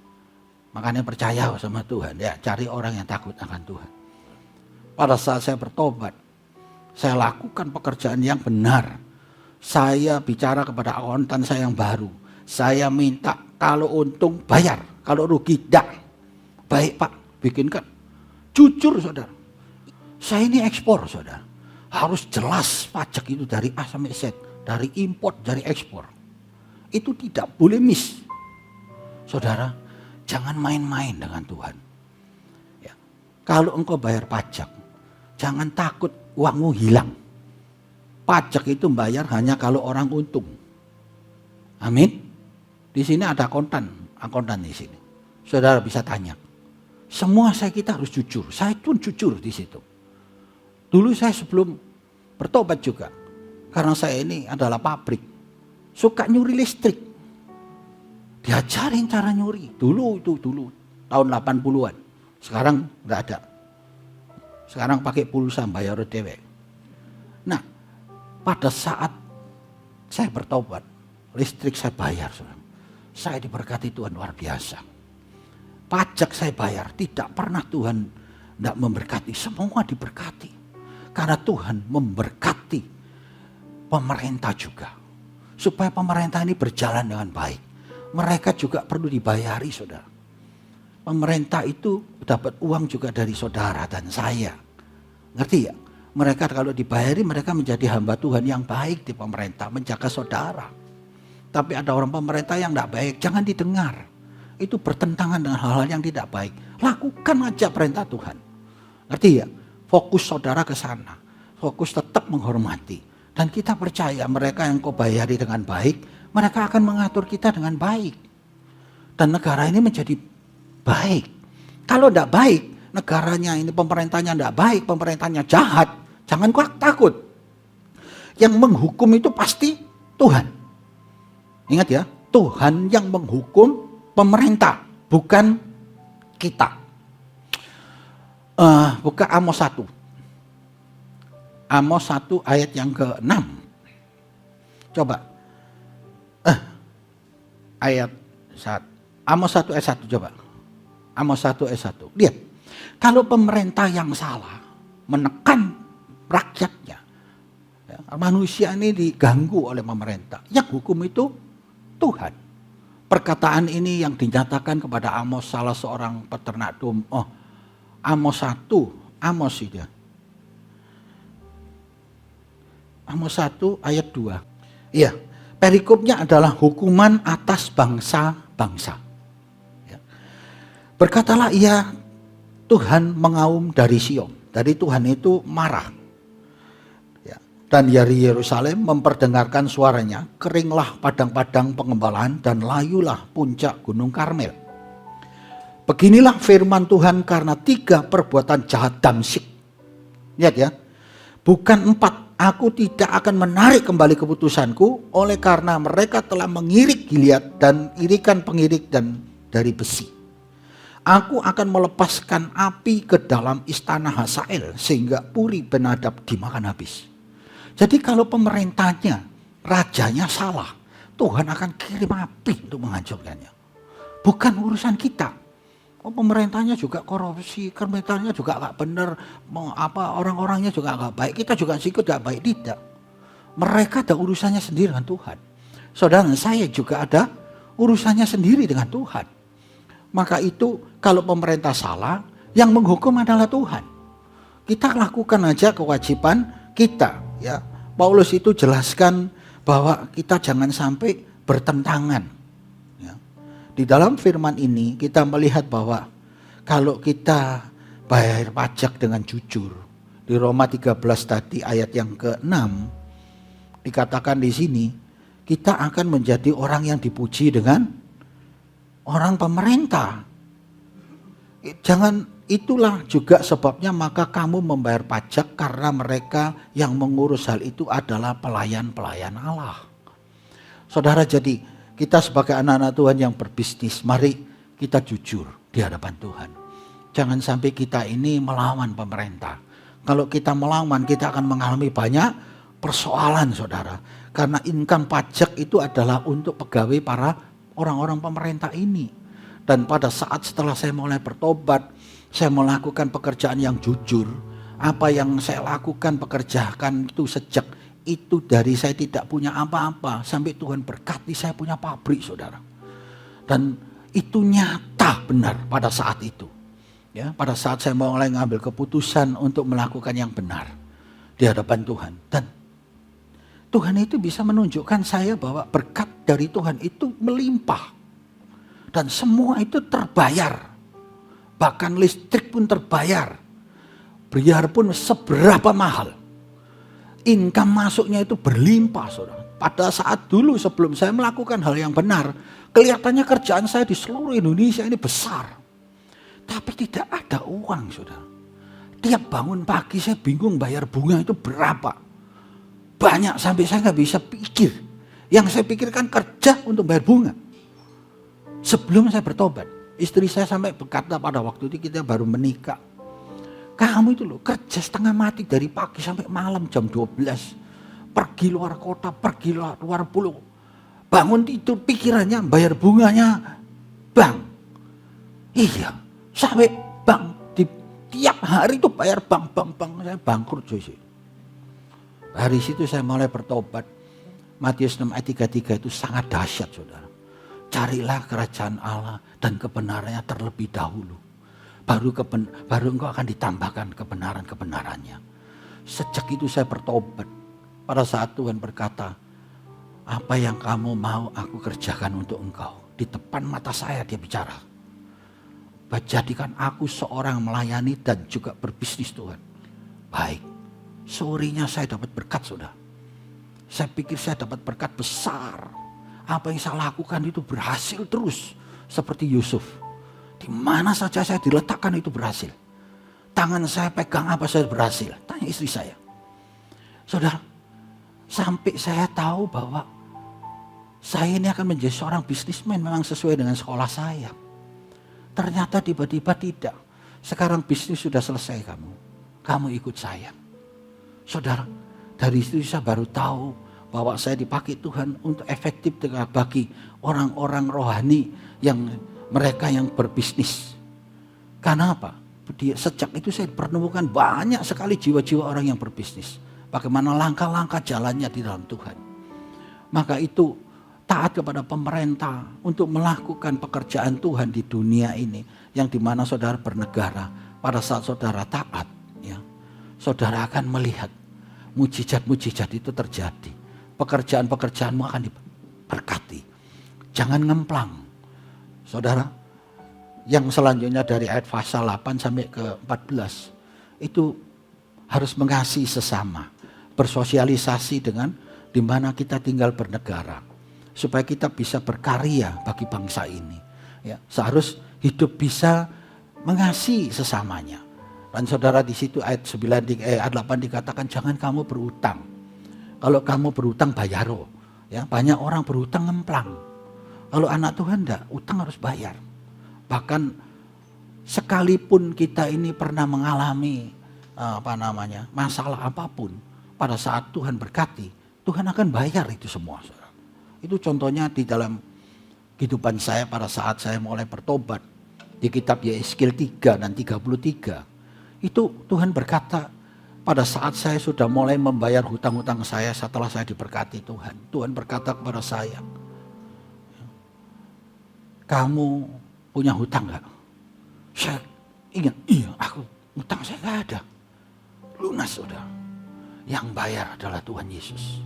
Makanya percaya sama Tuhan. Ya, cari orang yang takut akan Tuhan. Pada saat saya bertobat, saya lakukan pekerjaan yang benar. Saya bicara kepada akuntan saya yang baru. Saya minta kalau untung bayar. Kalau rugi, tidak. Baik Pak, bikinkan. Jujur saudara. Saya ini ekspor saudara. Harus jelas pajak itu dari A sampai Z. Dari import, dari ekspor. Itu tidak boleh miss. Saudara, jangan main-main dengan Tuhan. Ya. Kalau engkau bayar pajak, jangan takut uangmu hilang. Pajak itu bayar hanya kalau orang untung. Amin. Di sini ada akuntan di sini. Saudara bisa tanya. Semua kita harus jujur. Saya pun jujur di situ. Dulu saya sebelum bertobat juga. Karena saya ini adalah pabrik. Suka nyuri listrik. Diajarin cara nyuri. Dulu tahun 80-an. Sekarang enggak ada. Sekarang pakai pulsa bayar dewek. Nah, pada saat saya bertobat, listrik saya bayar. Saya diberkati Tuhan luar biasa. Pajak saya bayar, tidak pernah Tuhan tidak memberkati. Semua diberkati. Karena Tuhan memberkati pemerintah juga. Supaya pemerintah ini berjalan dengan baik. Mereka juga perlu dibayari, saudara. Pemerintah itu dapat uang juga dari saudara dan saya. Ngerti ya? Mereka kalau dibayari, mereka menjadi hamba Tuhan yang baik di pemerintah. Menjaga saudara. Tapi ada orang pemerintah yang tidak baik, jangan didengar. Itu bertentangan dengan hal-hal yang tidak baik. Lakukan aja perintah Tuhan. Ngerti ya? Fokus saudara ke sana. Fokus tetap menghormati. Dan kita percaya mereka yang kau bayari dengan baik, mereka akan mengatur kita dengan baik. Dan negara ini menjadi baik. Kalau tidak baik, negaranya ini pemerintahnya tidak baik, pemerintahnya jahat, jangan kau takut. Yang menghukum itu pasti Tuhan. Ingat ya, Tuhan yang menghukum pemerintah, bukan kita. Buka Amos 1. Amos 1 ayat yang ke-6. Coba. Ayat 1. Amos 1 ayat 1 coba. Amos 1 ayat 1. Lihat. Kalau pemerintah yang salah menekan rakyatnya. Ya, manusia ini diganggu oleh pemerintah. Yang hukum itu Tuhan. Perkataan ini yang dinyatakan kepada Amos, salah seorang peternak domba. Amos 1, Amos itu. Amos 1 ayat 2. Iya, perikopnya adalah hukuman atas bangsa-bangsa. Ya. Berkatalah ia, Tuhan mengaum dari Sion. Dari Tuhan itu marah. Ya. Dan dari Yerusalem memperdengarkan suaranya, keringlah padang-padang pengembalaan dan layulah puncak gunung Karmel. Beginilah firman Tuhan karena 3 perbuatan jahat Damsyik. Lihat ya, bukan 4. Aku tidak akan menarik kembali keputusanku oleh karena mereka telah mengirik Gilead dan irikan pengirik dan dari besi. Aku akan melepaskan api ke dalam istana Hazael sehingga Puri Ben-Hadad dimakan habis. Jadi kalau pemerintahnya, rajanya salah, Tuhan akan kirim api untuk menghancurkannya. Bukan urusan kita. Pemerintahnya juga korupsi, pemerintahnya juga gak benar, orang-orangnya juga gak baik, kita juga sikut gak baik, tidak. Mereka ada urusannya sendiri dengan Tuhan. Saudara saya juga ada urusannya sendiri dengan Tuhan. Maka itu kalau pemerintah salah, yang menghukum adalah Tuhan. Kita lakukan aja kewajiban kita. Ya, Paulus itu jelaskan bahwa kita jangan sampai bertentangan. Di dalam firman ini kita melihat bahwa kalau kita bayar pajak dengan jujur, di Roma 13 tadi ayat yang ke-6 dikatakan di sini, kita akan menjadi orang yang dipuji dengan orang pemerintah. Jangan, itulah juga sebabnya maka kamu membayar pajak karena mereka yang mengurus hal itu adalah pelayan-pelayan Allah. Saudara, jadi kita sebagai anak-anak Tuhan yang berbisnis, mari kita jujur di hadapan Tuhan. Jangan sampai kita ini melawan pemerintah. Kalau kita melawan, kita akan mengalami banyak persoalan, saudara. Karena income pajak itu adalah untuk pegawai para orang-orang pemerintah ini. Dan pada saat setelah saya mulai bertobat, saya melakukan pekerjaan yang jujur. Apa yang saya lakukan, pekerjakan itu sejak itu dari saya tidak punya apa-apa sampai Tuhan berkati saya punya pabrik, saudara. Dan itu nyata benar pada saat itu. Ya, pada saat saya mulai ngambil keputusan untuk melakukan yang benar di hadapan Tuhan. Dan Tuhan itu bisa menunjukkan saya bahwa berkat dari Tuhan itu melimpah. Dan semua itu terbayar. Bahkan listrik pun terbayar. Biarpun seberapa mahal. Income masuknya itu berlimpah, saudara. pada saat dulu sebelum saya melakukan hal yang benar, kelihatannya kerjaan saya di seluruh Indonesia ini besar. Tapi tidak ada uang, saudara. Tiap bangun pagi saya bingung bayar bunga itu berapa. Banyak sampai saya nggak bisa pikir. Yang saya pikirkan kerja untuk bayar bunga. Sebelum saya bertobat, istri saya sampai berkata pada waktu itu kita baru menikah. Kamu itu loh kerja setengah mati dari pagi sampai malam jam 12. Pergi luar kota, pergi luar pulau. Bangun tidur pikirannya bayar bunganya bank. Iya, sampai bank. Tiap hari itu bayar bank. Saya bangkrut Josi. Dari situ saya mulai bertobat. Matius 6 ayat 33 itu sangat dahsyat, saudara. Carilah kerajaan Allah dan kebenarannya terlebih dahulu. Baru engkau akan ditambahkan kebenaran-kebenarannya. Sejak itu saya bertobat. Pada saat Tuhan berkata, apa yang kamu mau aku kerjakan untuk engkau. Di depan mata saya dia bicara. Jadikan aku seorang melayani dan juga berbisnis Tuhan. Baik, sorenya saya dapat berkat, saudara. Saya pikir saya dapat berkat besar. Apa yang saya lakukan itu berhasil terus. Seperti Yusuf. Di mana saja saya diletakkan itu berhasil. Tangan saya pegang apa saya berhasil. Tanya istri saya. Saudara, sampai saya tahu bahwa saya ini akan menjadi seorang bisnismen memang sesuai dengan sekolah saya. Ternyata tiba-tiba tidak. Sekarang bisnis sudah selesai kamu. Kamu ikut saya. Saudara, dari situ saya baru tahu bahwa saya dipakai Tuhan untuk efektif bagi orang-orang rohani yang mereka yang berbisnis. Karena apa? Sejak itu saya menemukan banyak sekali jiwa-jiwa orang yang berbisnis. Bagaimana langkah-langkah jalannya di dalam Tuhan. Maka itu taat kepada pemerintah untuk melakukan pekerjaan Tuhan di dunia ini. Yang dimana saudara bernegara. Pada saat saudara taat, ya, saudara akan melihat mujizat-mujizat itu terjadi. Pekerjaan-pekerjaanmu akan diberkati. Jangan ngemplang. Saudara, yang selanjutnya dari ayat pasal 8 sampai ke 14. Itu harus mengasihi sesama. Bersosialisasi dengan di mana kita tinggal bernegara. Supaya kita bisa berkarya bagi bangsa ini. Ya, seharus hidup bisa mengasihi sesamanya. Dan saudara di situ ayat 8 dikatakan jangan kamu berutang. Kalau kamu berutang bayaro. Ya, banyak orang berutang ngemplang. Kalau anak Tuhan enggak, utang harus bayar. Bahkan sekalipun kita ini pernah mengalami masalah apapun, pada saat Tuhan berkati, Tuhan akan bayar itu semua. Itu contohnya di dalam kehidupan saya pada saat saya mulai bertobat. Di kitab Yehezkiel 3 dan 33. Itu Tuhan berkata pada saat saya sudah mulai membayar hutang-hutang saya setelah saya diberkati Tuhan. Tuhan berkata kepada saya, kamu punya hutang gak? Saya ingat, iya aku hutang saya gak ada. Lunas sudah. Yang bayar adalah Tuhan Yesus.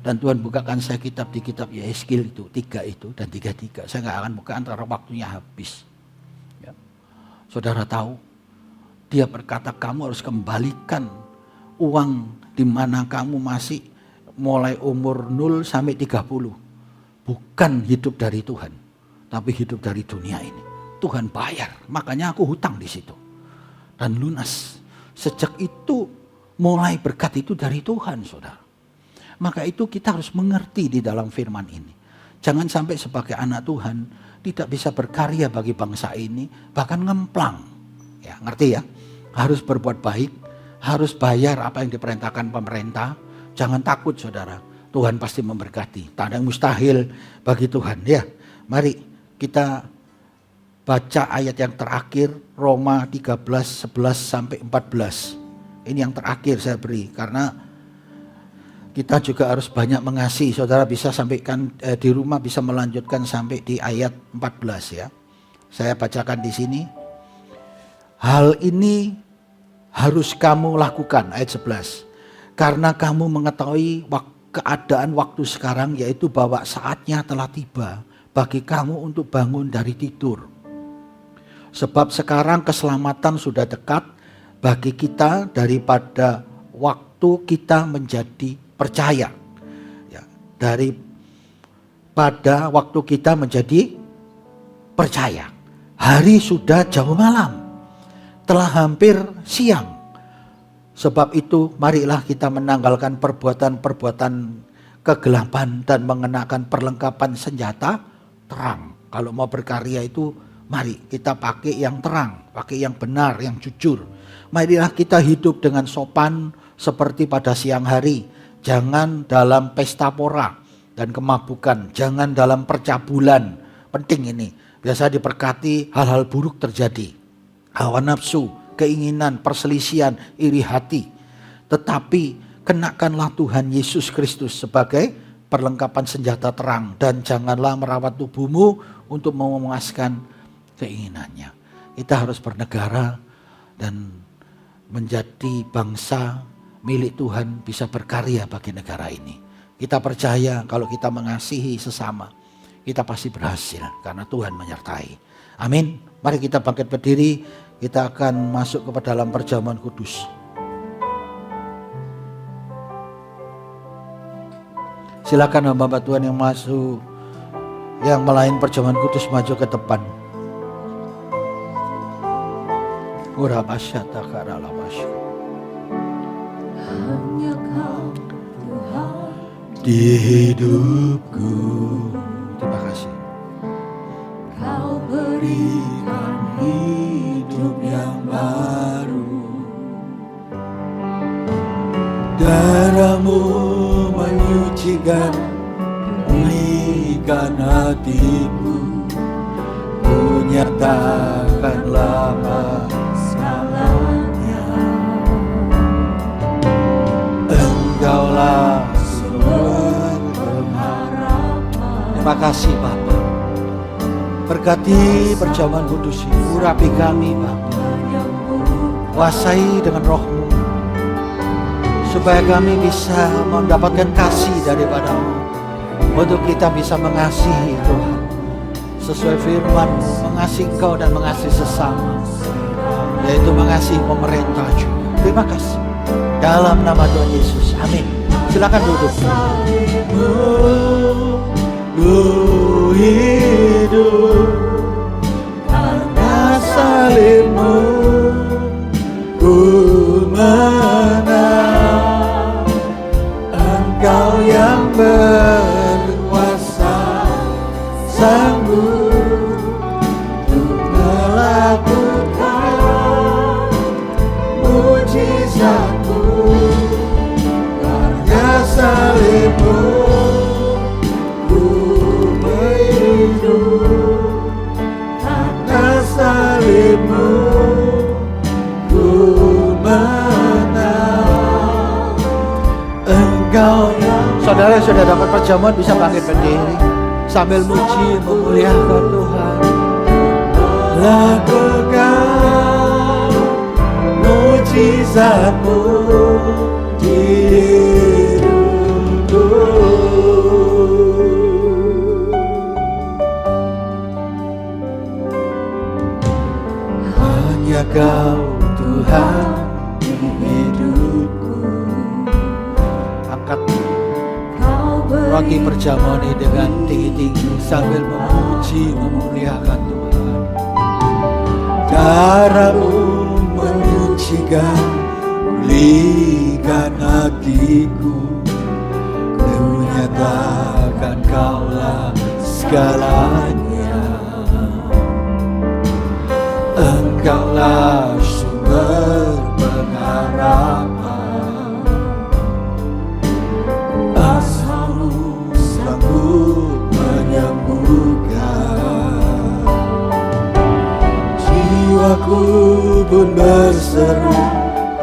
Dan Tuhan bukakan saya kitab di kitab Yehezkiel itu, 3 itu dan 33. Saya gak akan buka antara waktunya habis. Ya. Saudara tahu, dia berkata kamu harus kembalikan uang di mana kamu masih mulai umur 0 sampai 30. Bukan hidup dari Tuhan, tapi hidup dari dunia ini. Tuhan bayar, makanya aku hutang di situ. Dan lunas. Sejak itu mulai berkat itu dari Tuhan, saudara. Maka itu kita harus mengerti di dalam firman ini. Jangan sampai sebagai anak Tuhan tidak bisa berkarya bagi bangsa ini, bahkan ngemplang. Ya, ngerti ya? Harus berbuat baik, harus bayar apa yang diperintahkan pemerintah. Jangan takut saudara, Tuhan pasti memberkati. Tak ada yang mustahil bagi Tuhan. Ya, mari kita baca ayat yang terakhir, Roma 13, 11 sampai 14. Ini yang terakhir saya beri, karena kita juga harus banyak mengasihi. Saudara bisa sampaikan di rumah, bisa melanjutkan sampai di ayat 14 ya. Saya bacakan di sini. Hal ini harus kamu lakukan, ayat 11. Karena kamu mengetahui keadaan waktu sekarang, yaitu bahwa saatnya telah tiba bagi kamu untuk bangun dari tidur. Sebab sekarang keselamatan sudah dekat bagi kita daripada waktu kita menjadi percaya. Ya, daripada waktu kita menjadi percaya. Hari sudah jauh malam, telah hampir siang. Sebab itu marilah kita menanggalkan perbuatan-perbuatan kegelapan dan mengenakan perlengkapan senjata terang. Kalau mau berkarya itu mari kita pakai yang terang, pakai yang benar, yang jujur. Marilah kita hidup dengan sopan seperti pada siang hari. Jangan dalam pesta pora dan kemabukan, jangan dalam percabulan. Penting ini, biasa diberkati hal-hal buruk terjadi. Hawa nafsu, keinginan, perselisihan, iri hati. Tetapi kenakanlah Tuhan Yesus Kristus sebagai perlengkapan senjata terang. Dan janganlah merawat tubuhmu untuk memuaskan keinginannya. Kita harus bernegara dan menjadi bangsa milik Tuhan, bisa berkarya bagi negara ini. Kita percaya kalau kita mengasihi sesama, kita pasti berhasil karena Tuhan menyertai. Amin. Mari kita bangkit berdiri, kita akan masuk ke dalam perjamuan kudus. Silakan hamba Tuhan yang masuk, yang melayani perjamuan kudus maju ke depan. Hanya Kau Tuhan di hidupku. Terima kasih. Kau berikan hidup yang baru. Darahmu menyucikan, pulihkan hatiku. Ku nyatakan lama Segalanya Engkaulah sumber pengharapan. Terima kasih Bapa. Berkati perjamuan kudus ini, urapi kami Bapa. Kuasai dengan roh-Mu, supaya kami bisa mendapatkan kasih daripada-Mu, untuk kita bisa mengasihi Tuhan sesuai firman-Mu, mengasihi Engkau dan mengasihi sesama, yaitu mengasihi pemerintah juga. Terima kasih dalam nama Tuhan Yesus, amin. Silakan duduk. Ku hidup karena salib-Mu, ku menang. Engkau yang berkuasa, sanggup untuk melakukan mujizat-Mu. Karena salib-Mu, ku hidup. Karena salib-Mu, ku menang. Engkau yang... Saudara sudah dapat perjamuan, bisa bangkit berdiri sambil muji memuliakan Tuhan. Lakukan mujizat-Mu di hidupku. Hanya Kau Tuhan di hidupku. Angkat roti perjamuan ini dengan tinggi-tinggi sambil memuji memuliakan Tuhan. Darah-Mu menyucikan, pulihkan hatiku. Ku nyatakan Kaulah segalanya. Engkaulah sumber pengharapan. Asal-Mu sanggup menyembuhkan. Jiwaku pun berseru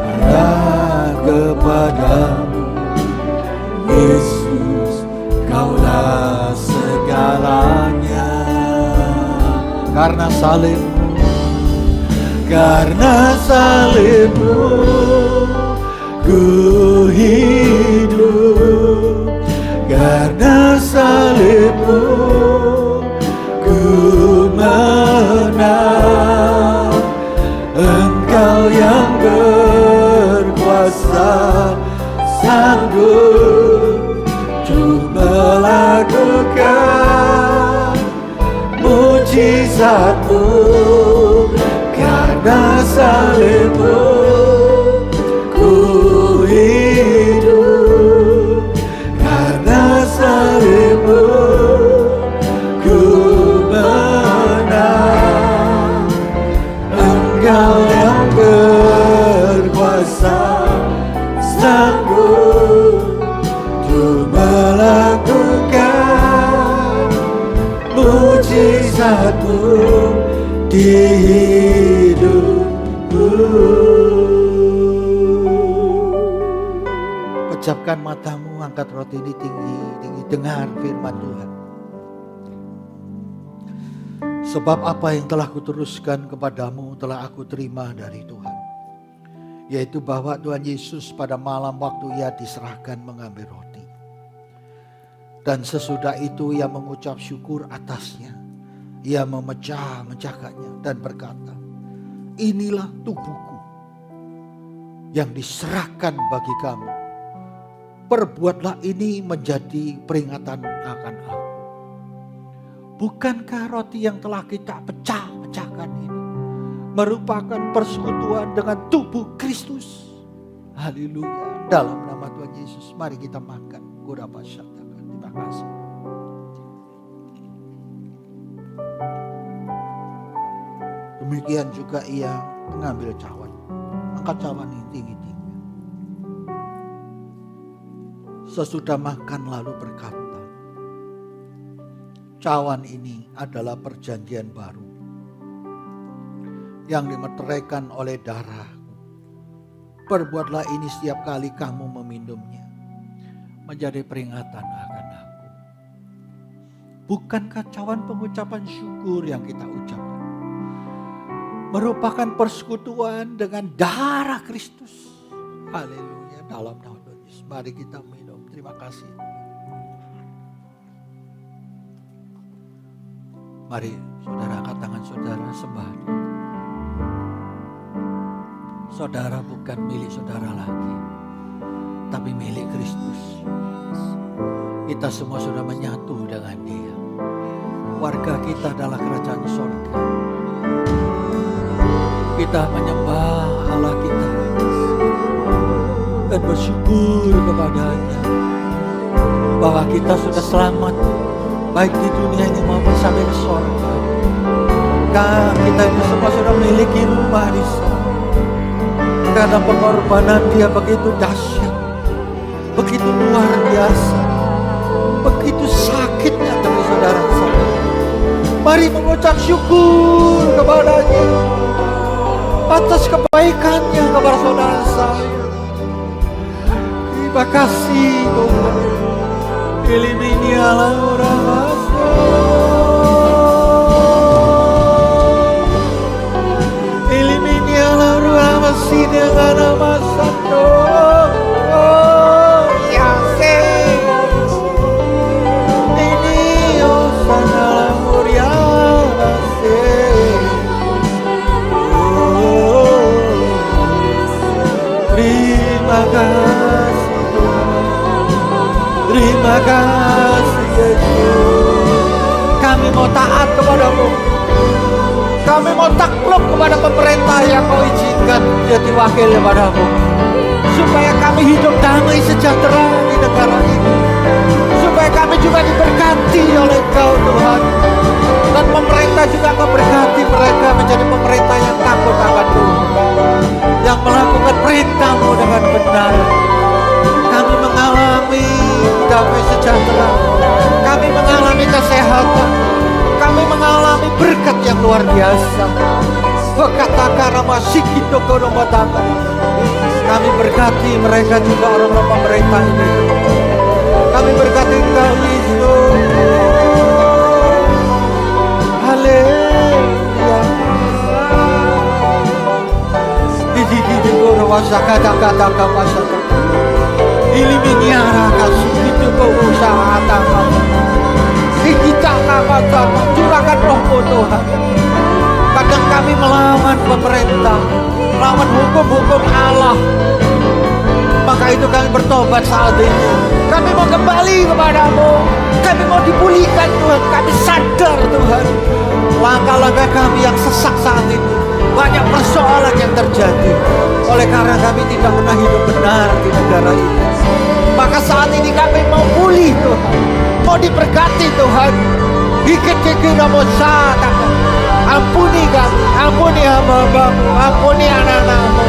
arah kepada-Mu. Yesus, Kaulah segalanya. Karena salib-Mu, karena salib-Mu, ku hidup. Karena salib-Mu, ku menang. Engkau yang berkuasa, sanggup untuk melakukan mujizatmu, karena salibmu ku hidup, karena salibmu ku menang. Engkau yang berkuasa, sanggup untuk melakukan mujizatmu di hidupku. Pejamkan matamu, angkat roti ini tinggi-tinggi, dengar firman Tuhan. Sebab apa yang telah kuteruskan kepadamu telah aku terima dari Tuhan, yaitu bahwa Tuhan Yesus pada malam waktu ia diserahkan mengambil roti, dan sesudah itu ia mengucap syukur atasnya, ia memecah-mecahkannya dan berkata, inilah tubuhku yang diserahkan bagi kamu, perbuatlah ini menjadi peringatan akan aku. Bukankah roti yang telah kita pecah-pecahkan ini merupakan persekutuan dengan tubuh Kristus? Haleluya. Dalam nama Tuhan Yesus, mari kita makan. Terima kasih. Demikian juga ia mengambil cawan. Angkat cawan ini tinggi-tinggi. Sesudah makan lalu berkata, cawan ini adalah perjanjian baru yang dimeteraikan oleh darahku. Perbuatlah ini setiap kali kamu meminumnya, menjadi peringatan akan aku. Bukankah cawan pengucapan syukur yang kita ucapkan merupakan persekutuan dengan darah Kristus? Haleluya. Dalam nama Tuhan Yesus, mari kita minum. Terima kasih. Mari saudara, angkat tangan saudara, sembah. Saudara bukan milik saudara lagi, tapi milik Kristus. Kita semua sudah menyatu dengan Dia. Warga kita adalah kerajaan surga. Kita menyembah Allah kita dan bersyukur kepada-Nya bahwa kita sudah selamat, baik di dunia ini maupun sampai ke surga. Kita ini semua sudah memiliki rumah di sana. Karena pengorbanan Dia begitu dahsyat, begitu luar biasa, begitu sakitnya bagi saudara-saudara. Mari mengucap syukur kepada-Nya atas kebaikannya kepada saudara saya. Terima kasih Tuhan. Ilimini ala urabasa, ilimini ala urabasi dengan nama Santo. Ini osana muria base. Terima kasih Tuhan. Terima kasih Yesus. Kami mau taat kepada-Mu. Kami mau takluk kepada pemerintah yang Kau izinkan jadi wakil kepada-Mu, supaya kami hidup damai sejahtera di negara ini, supaya kami juga diberkati oleh Kau Tuhan. Dan pemerintah juga Kau berkati mereka menjadi pemerintah yang takut akan Tuhan, yang melakukan perintah-Mu dengan benar. Kami mengalami damai sejahtera, kami mengalami kesehatan, kami mengalami berkat yang luar biasa. Katakan masih kita konomataka. Kami berkati mereka juga orang-orang pemerintah ini. Kami berkati Engkau Yesus. Haleluya. Di guru wasakata-kata wasakata. Iliminya kasih itu berusaha tangan. Kita kata curahkan Roh-Mu Tuhan. Kadang kami melawan pemerintah, melawan hukum-hukum Allah. Maka itu kami bertobat saat ini. Kami mau kembali kepada-Mu. kami mau dipulihkan Tuhan. Kami sadar Tuhan, langkah-langkah kami yang sesak saat ini, banyak persoalan yang terjadi oleh karena kami tidak pernah hidup benar di negara ini. Maka saat ini kami mau pulih Tuhan, mau diberkati Tuhan. Ampuni kami, ampuni hamba-hambamu, ampuni anak-anakmu.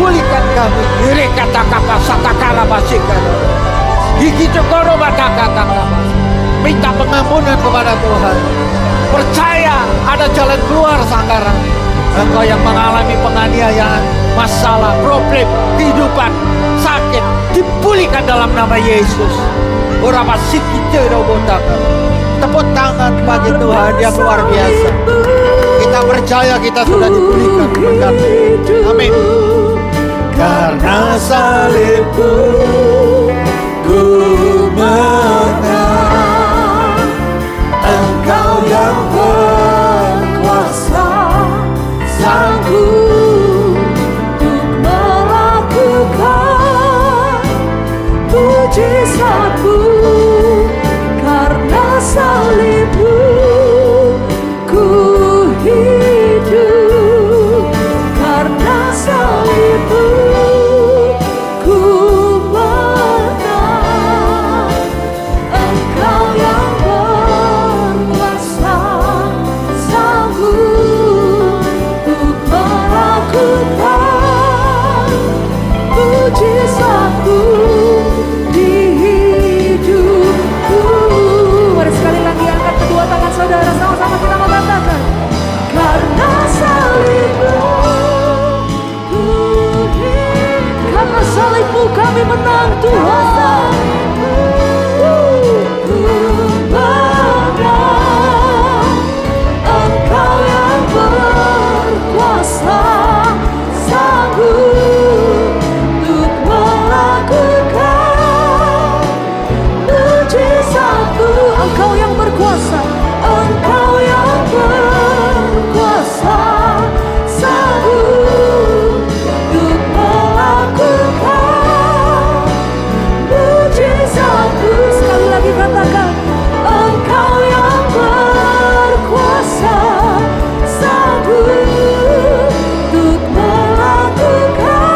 Pulihkan kami. Diri kata-kata satakara basikan. Gigi cokoro kata-kata. Minta pengampunan kepada Tuhan. Percaya ada jalan keluar sekarang. Engkau yang mengalami penganiayaan, masalah, problem, kehidupan, sakit, dipulihkan dalam nama Yesus. Urapa sikite robotakan. Tepuk tangan bagi Tuhan yang luar biasa. Kita percaya kita sudah dipulihkan. Amin. Karena salibmu ku menang, Engkau yang berkuasa, sanggup untuk melakukan mujizatmu. Karena salibmu ku hidup, karena salibmu ku menang. Engkau yang berkuasa, sanggup untuk melakukan mujizatmu di hidupku. Mari sekali lagi angkat kedua tangan saudara, sama-sama kita mengatakan, Karena salibmu ku hidup, karena salibmu kami menang Tuhan. Ku menang. Engkau yang berkuasa, sanggup untuk melakukan mujizatmu. Engkau yang berkuasa, Engkau yang berkuasa, sanggup untuk melakukan mujizatmu. sekali lagi katakan, Engkau yang berkuasa, sanggup untuk melakukan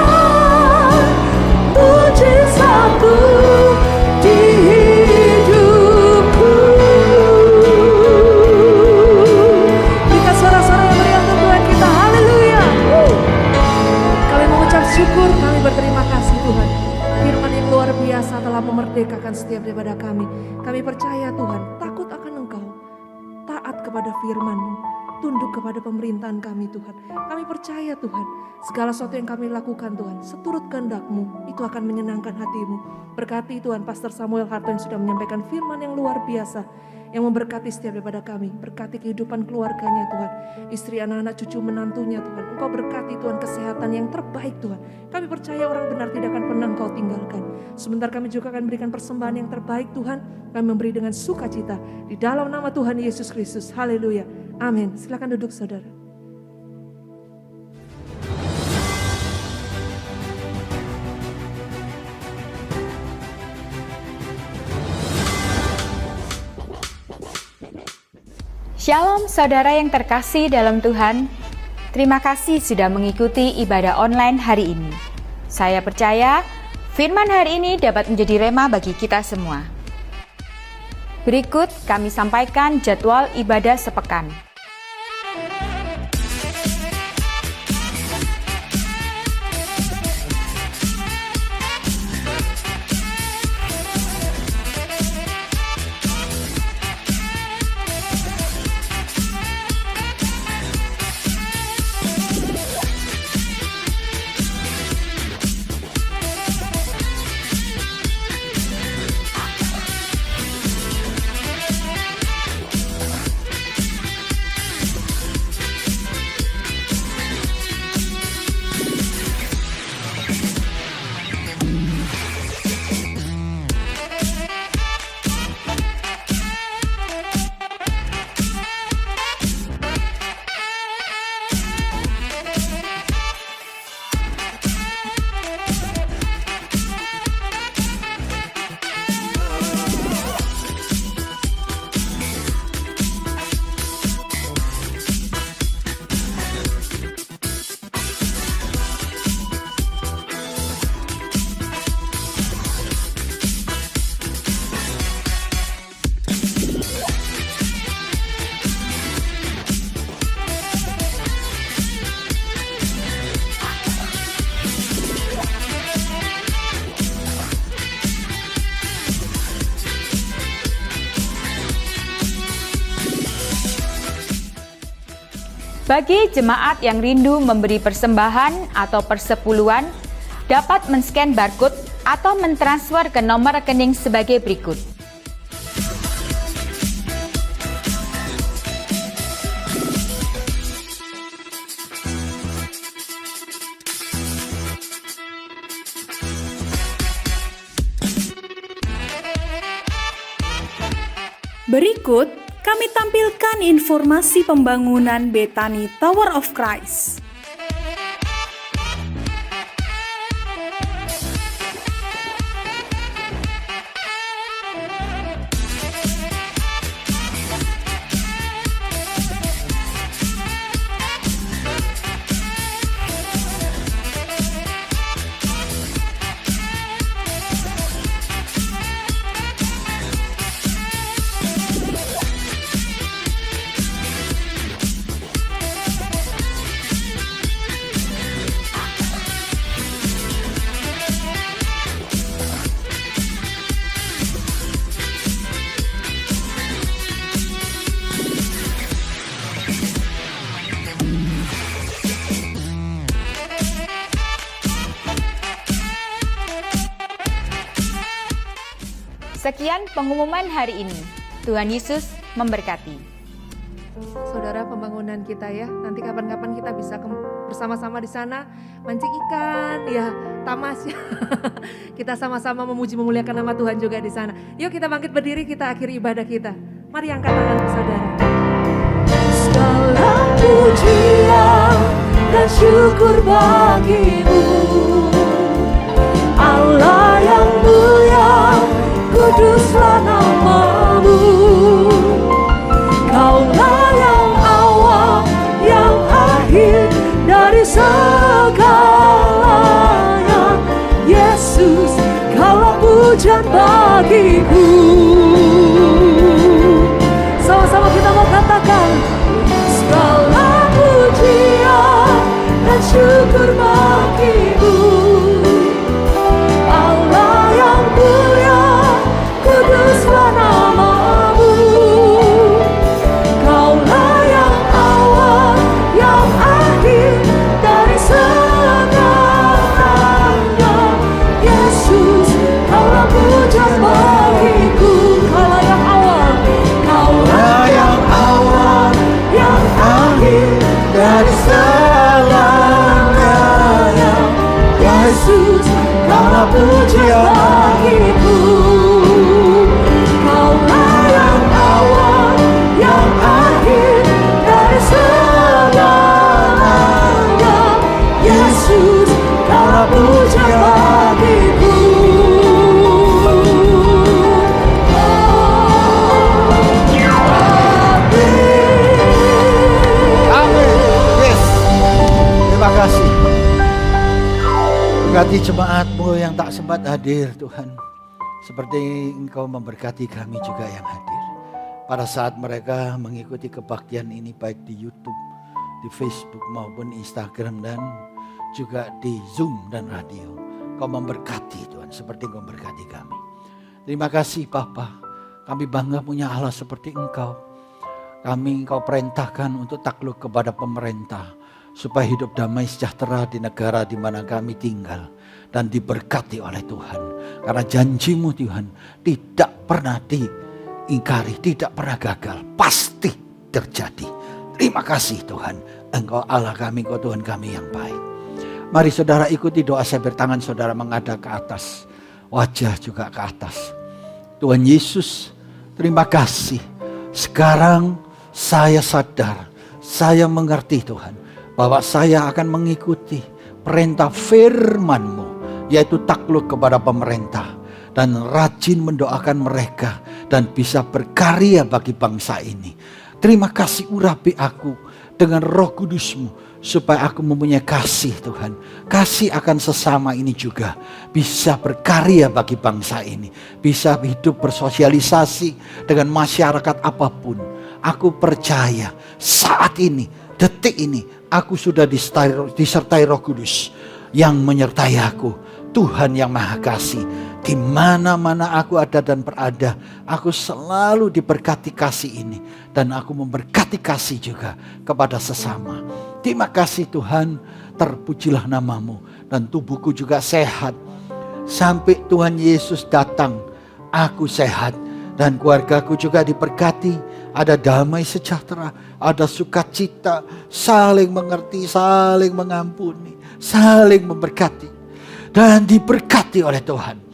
mujizatmu di hidupku. berikan suara-suara yang meriah untuk Tuhan kita. Haleluya. Kami mengucap syukur, kami berterima kasih Tuhan. Firman yang luar biasa telah memerdekakan setiap daripada kami. Kami percaya Tuhan, takut akan Engkau, taat kepada firman-Mu, tunduk kepada pemerintahan kami Tuhan. Kami percaya Tuhan, segala sesuatu yang kami lakukan Tuhan, seturut kehendak-Mu, itu akan menyenangkan hati-Mu. Berkati Tuhan, Pastor Samuel Harto yang sudah menyampaikan firman yang luar biasa, yang memberkati setiap daripada kami. Berkati kehidupan keluarganya Tuhan, istri, anak-anak, cucu, menantunya Tuhan. Engkau berkati Tuhan kesehatan yang terbaik Tuhan. Kami percaya orang benar tidak akan pernah Engkau tinggalkan. Sebentar kami juga akan berikan persembahan yang terbaik Tuhan. Kami memberi dengan sukacita di dalam nama Tuhan Yesus Kristus. Haleluya. Amin. Silakan duduk saudara. Shalom saudara yang terkasih dalam Tuhan. Terima kasih sudah mengikuti ibadah online hari ini. Saya percaya firman hari ini dapat menjadi rema bagi kita semua. Berikut kami sampaikan jadwal ibadah sepekan. Bagi jemaat yang rindu memberi persembahan atau persepuluhan, dapat men-scan barcode atau mentransfer ke nomor rekening sebagai berikut. Berikut kami tampilkan informasi pembangunan Bethany Tower of Christ. Sekian pengumuman hari ini. Tuhan Yesus memberkati. Saudara, pembangunan kita ya, nanti kapan-kapan kita bisa bersama-sama di sana mancing ikan, ya tamasya. Kita sama-sama memuji memuliakan nama Tuhan juga di sana. Yuk kita bangkit berdiri, kita akhiri ibadah kita. Mari angkat tangan saudara. Segala pujian dan syukur bagimu, Allah yang mulia, kuduslah namamu. Kaulah yang awal, yang akhir dari segalanya. Yesus, kaulah pujian bagiku. Sama-sama kita mau katakan, segala pujian dan syukur bagimu, Allah yang mulia, kuduslah namamu. Kaulah yang awal, yang akhir dari segalanya. Yesus, kaulah pujian bagiku. Kaulah yang awal, kaulah yang awal, yang akhir dari segalanya. Yesus, kaulah pujian bagiku. Kaulah yang awal, yang akhir dari segalanya. Yesus, kaulah pujian bagiku. Amin. Yes. Terima kasih. Berkati jemaatmu yang tak sempat hadir Tuhan. Seperti Engkau memberkati kami juga yang hadir. Pada saat mereka mengikuti kebaktian ini baik di YouTube, di Facebook maupun Instagram dan juga di Zoom dan radio. Kau memberkati Tuhan seperti Engkau memberkati kami. Terima kasih Bapa. Kami bangga punya Allah seperti Engkau. Engkau perintahkan untuk takluk kepada pemerintah supaya hidup damai sejahtera di negara di mana kami tinggal dan diberkati oleh Tuhan. Karena janji-Mu Tuhan tidak pernah diingkari, tidak pernah gagal, pasti terjadi. Terima kasih Tuhan, Engkau Allah kami, Engkau Tuhan kami yang baik. Mari saudara ikuti doa saya, bertangan saudara menghadap ke atas, wajah juga ke atas. Tuhan Yesus, terima kasih. Sekarang saya sadar, saya mengerti Tuhan, bahwa saya akan mengikuti perintah firman-Mu, yaitu takluk kepada pemerintah dan rajin mendoakan mereka dan bisa berkarya bagi bangsa ini. Terima kasih urapi aku dengan Roh Kudus-Mu supaya aku mempunyai kasih Tuhan. Kasih akan sesama ini juga bisa berkarya bagi bangsa ini, bisa hidup bersosialisasi dengan masyarakat apapun. Aku percaya saat ini, detik ini, aku sudah disertai Roh Kudus yang menyertai aku. Tuhan yang Maha Kasih Di mana-mana aku ada dan berada, aku selalu diberkati kasih ini. Dan aku memberkati kasih juga kepada sesama. Terima kasih Tuhan, terpujilah namamu. Dan tubuhku juga sehat. Sampai Tuhan Yesus datang, aku sehat. Dan keluargaku juga diberkati. Ada damai sejahtera, ada sukacita, saling mengerti, saling mengampuni, saling memberkati. Dan diberkati oleh Tuhan.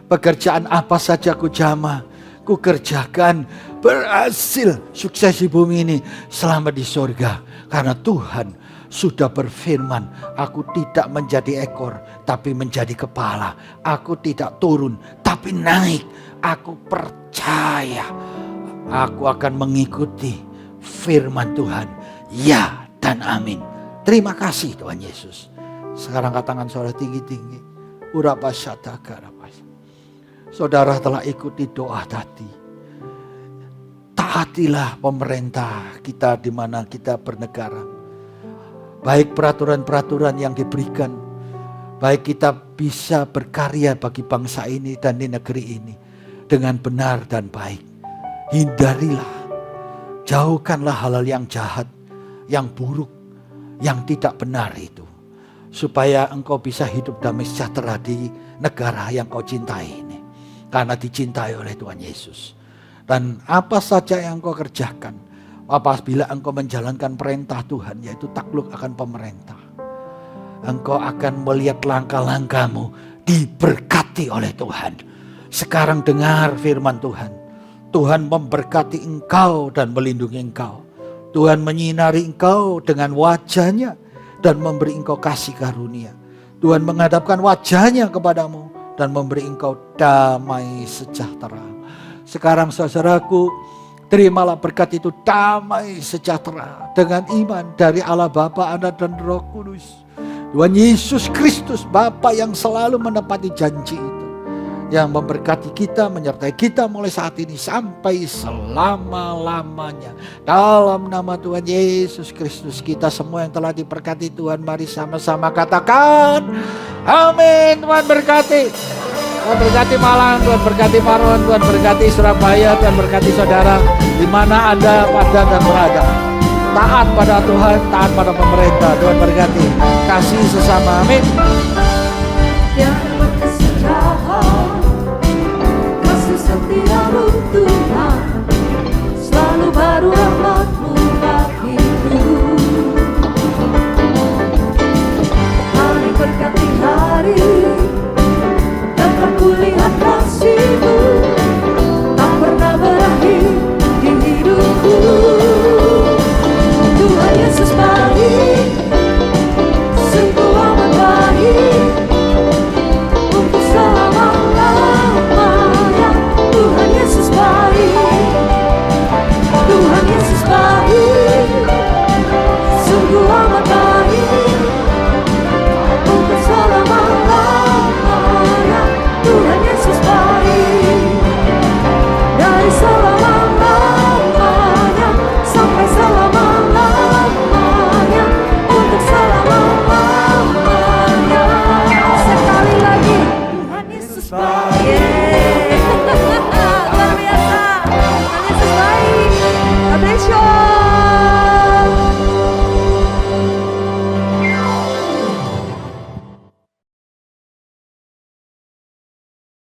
Pekerjaan apa saja ku jamah, ku kerjakan, berhasil, sukses di bumi ini, selamat di surga. Karena Tuhan sudah berfirman, aku tidak menjadi ekor, tapi menjadi kepala. Aku tidak turun, tapi naik. Aku percaya, aku akan mengikuti firman Tuhan. Ya dan amin. Terima kasih Tuhan Yesus. Sekarang angkat tangan saudara tinggi-tinggi. Saudara telah ikuti doa tadi. Taatilah pemerintah kita di mana kita bernegara. Baik peraturan-peraturan yang diberikan. Baik kita bisa berkarya bagi bangsa ini dan di negeri ini. Dengan benar dan baik. Hindarilah. Jauhkanlah hal-hal yang jahat. Yang buruk. Yang tidak benar itu. Supaya engkau bisa hidup damai sejahtera di negara yang kau cintai ini. Karena dicintai oleh Tuhan Yesus. Dan apa saja yang engkau kerjakan. Apabila engkau menjalankan perintah Tuhan. Yaitu takluk akan pemerintah. Engkau akan melihat langkah-langkahmu diberkati oleh Tuhan. Sekarang dengar firman Tuhan. Tuhan memberkati engkau dan melindungi engkau. Tuhan menyinari engkau dengan wajahnya. Dan memberi engkau kasih karunia. Tuhan menghadapkan wajahnya kepadamu. Dan memberi engkau damai sejahtera. Sekarang saudaraku, terimalah berkat itu damai sejahtera. Dengan iman dari Allah Bapa, Anak dan Roh Kudus. Tuhan Yesus Kristus, Bapa yang selalu menepati janji itu. Yang memberkati kita, menyertai kita mulai saat ini sampai selama-lamanya. Dalam nama Tuhan Yesus Kristus, kita semua yang telah diberkati Tuhan, mari sama-sama katakan amin. Tuhan berkati. Tuhan berkati Malang, Tuhan berkati Maron, Tuhan berkati Surabaya, Tuhan berkati saudara di mana Anda pada dan berada. Taat pada Tuhan, taat pada pemerintah. Tuhan berkati. Kasih sesama, amin. Kasih setiamu Tuhan, selalu baru rahmat-Mu bagiku. Hari berkati hari, dapat kulihat kasih-Mu, tak pernah berakhir di hidupku. Tuhan Yesus baik, sungguh amat baik, untuk selama-lamanya. Tuhan Yesus baik, Tuhan Yesus baik, sungguh amat baik, untuk selama-lamanya. Tuhan Yesus baik, dari selama-lamanya sampai selama-lamanya, untuk selama-lamanya. Sekali lagi, Tuhan Yesus baik. Luar biasa, Tuhan Yesus baik. God bless you.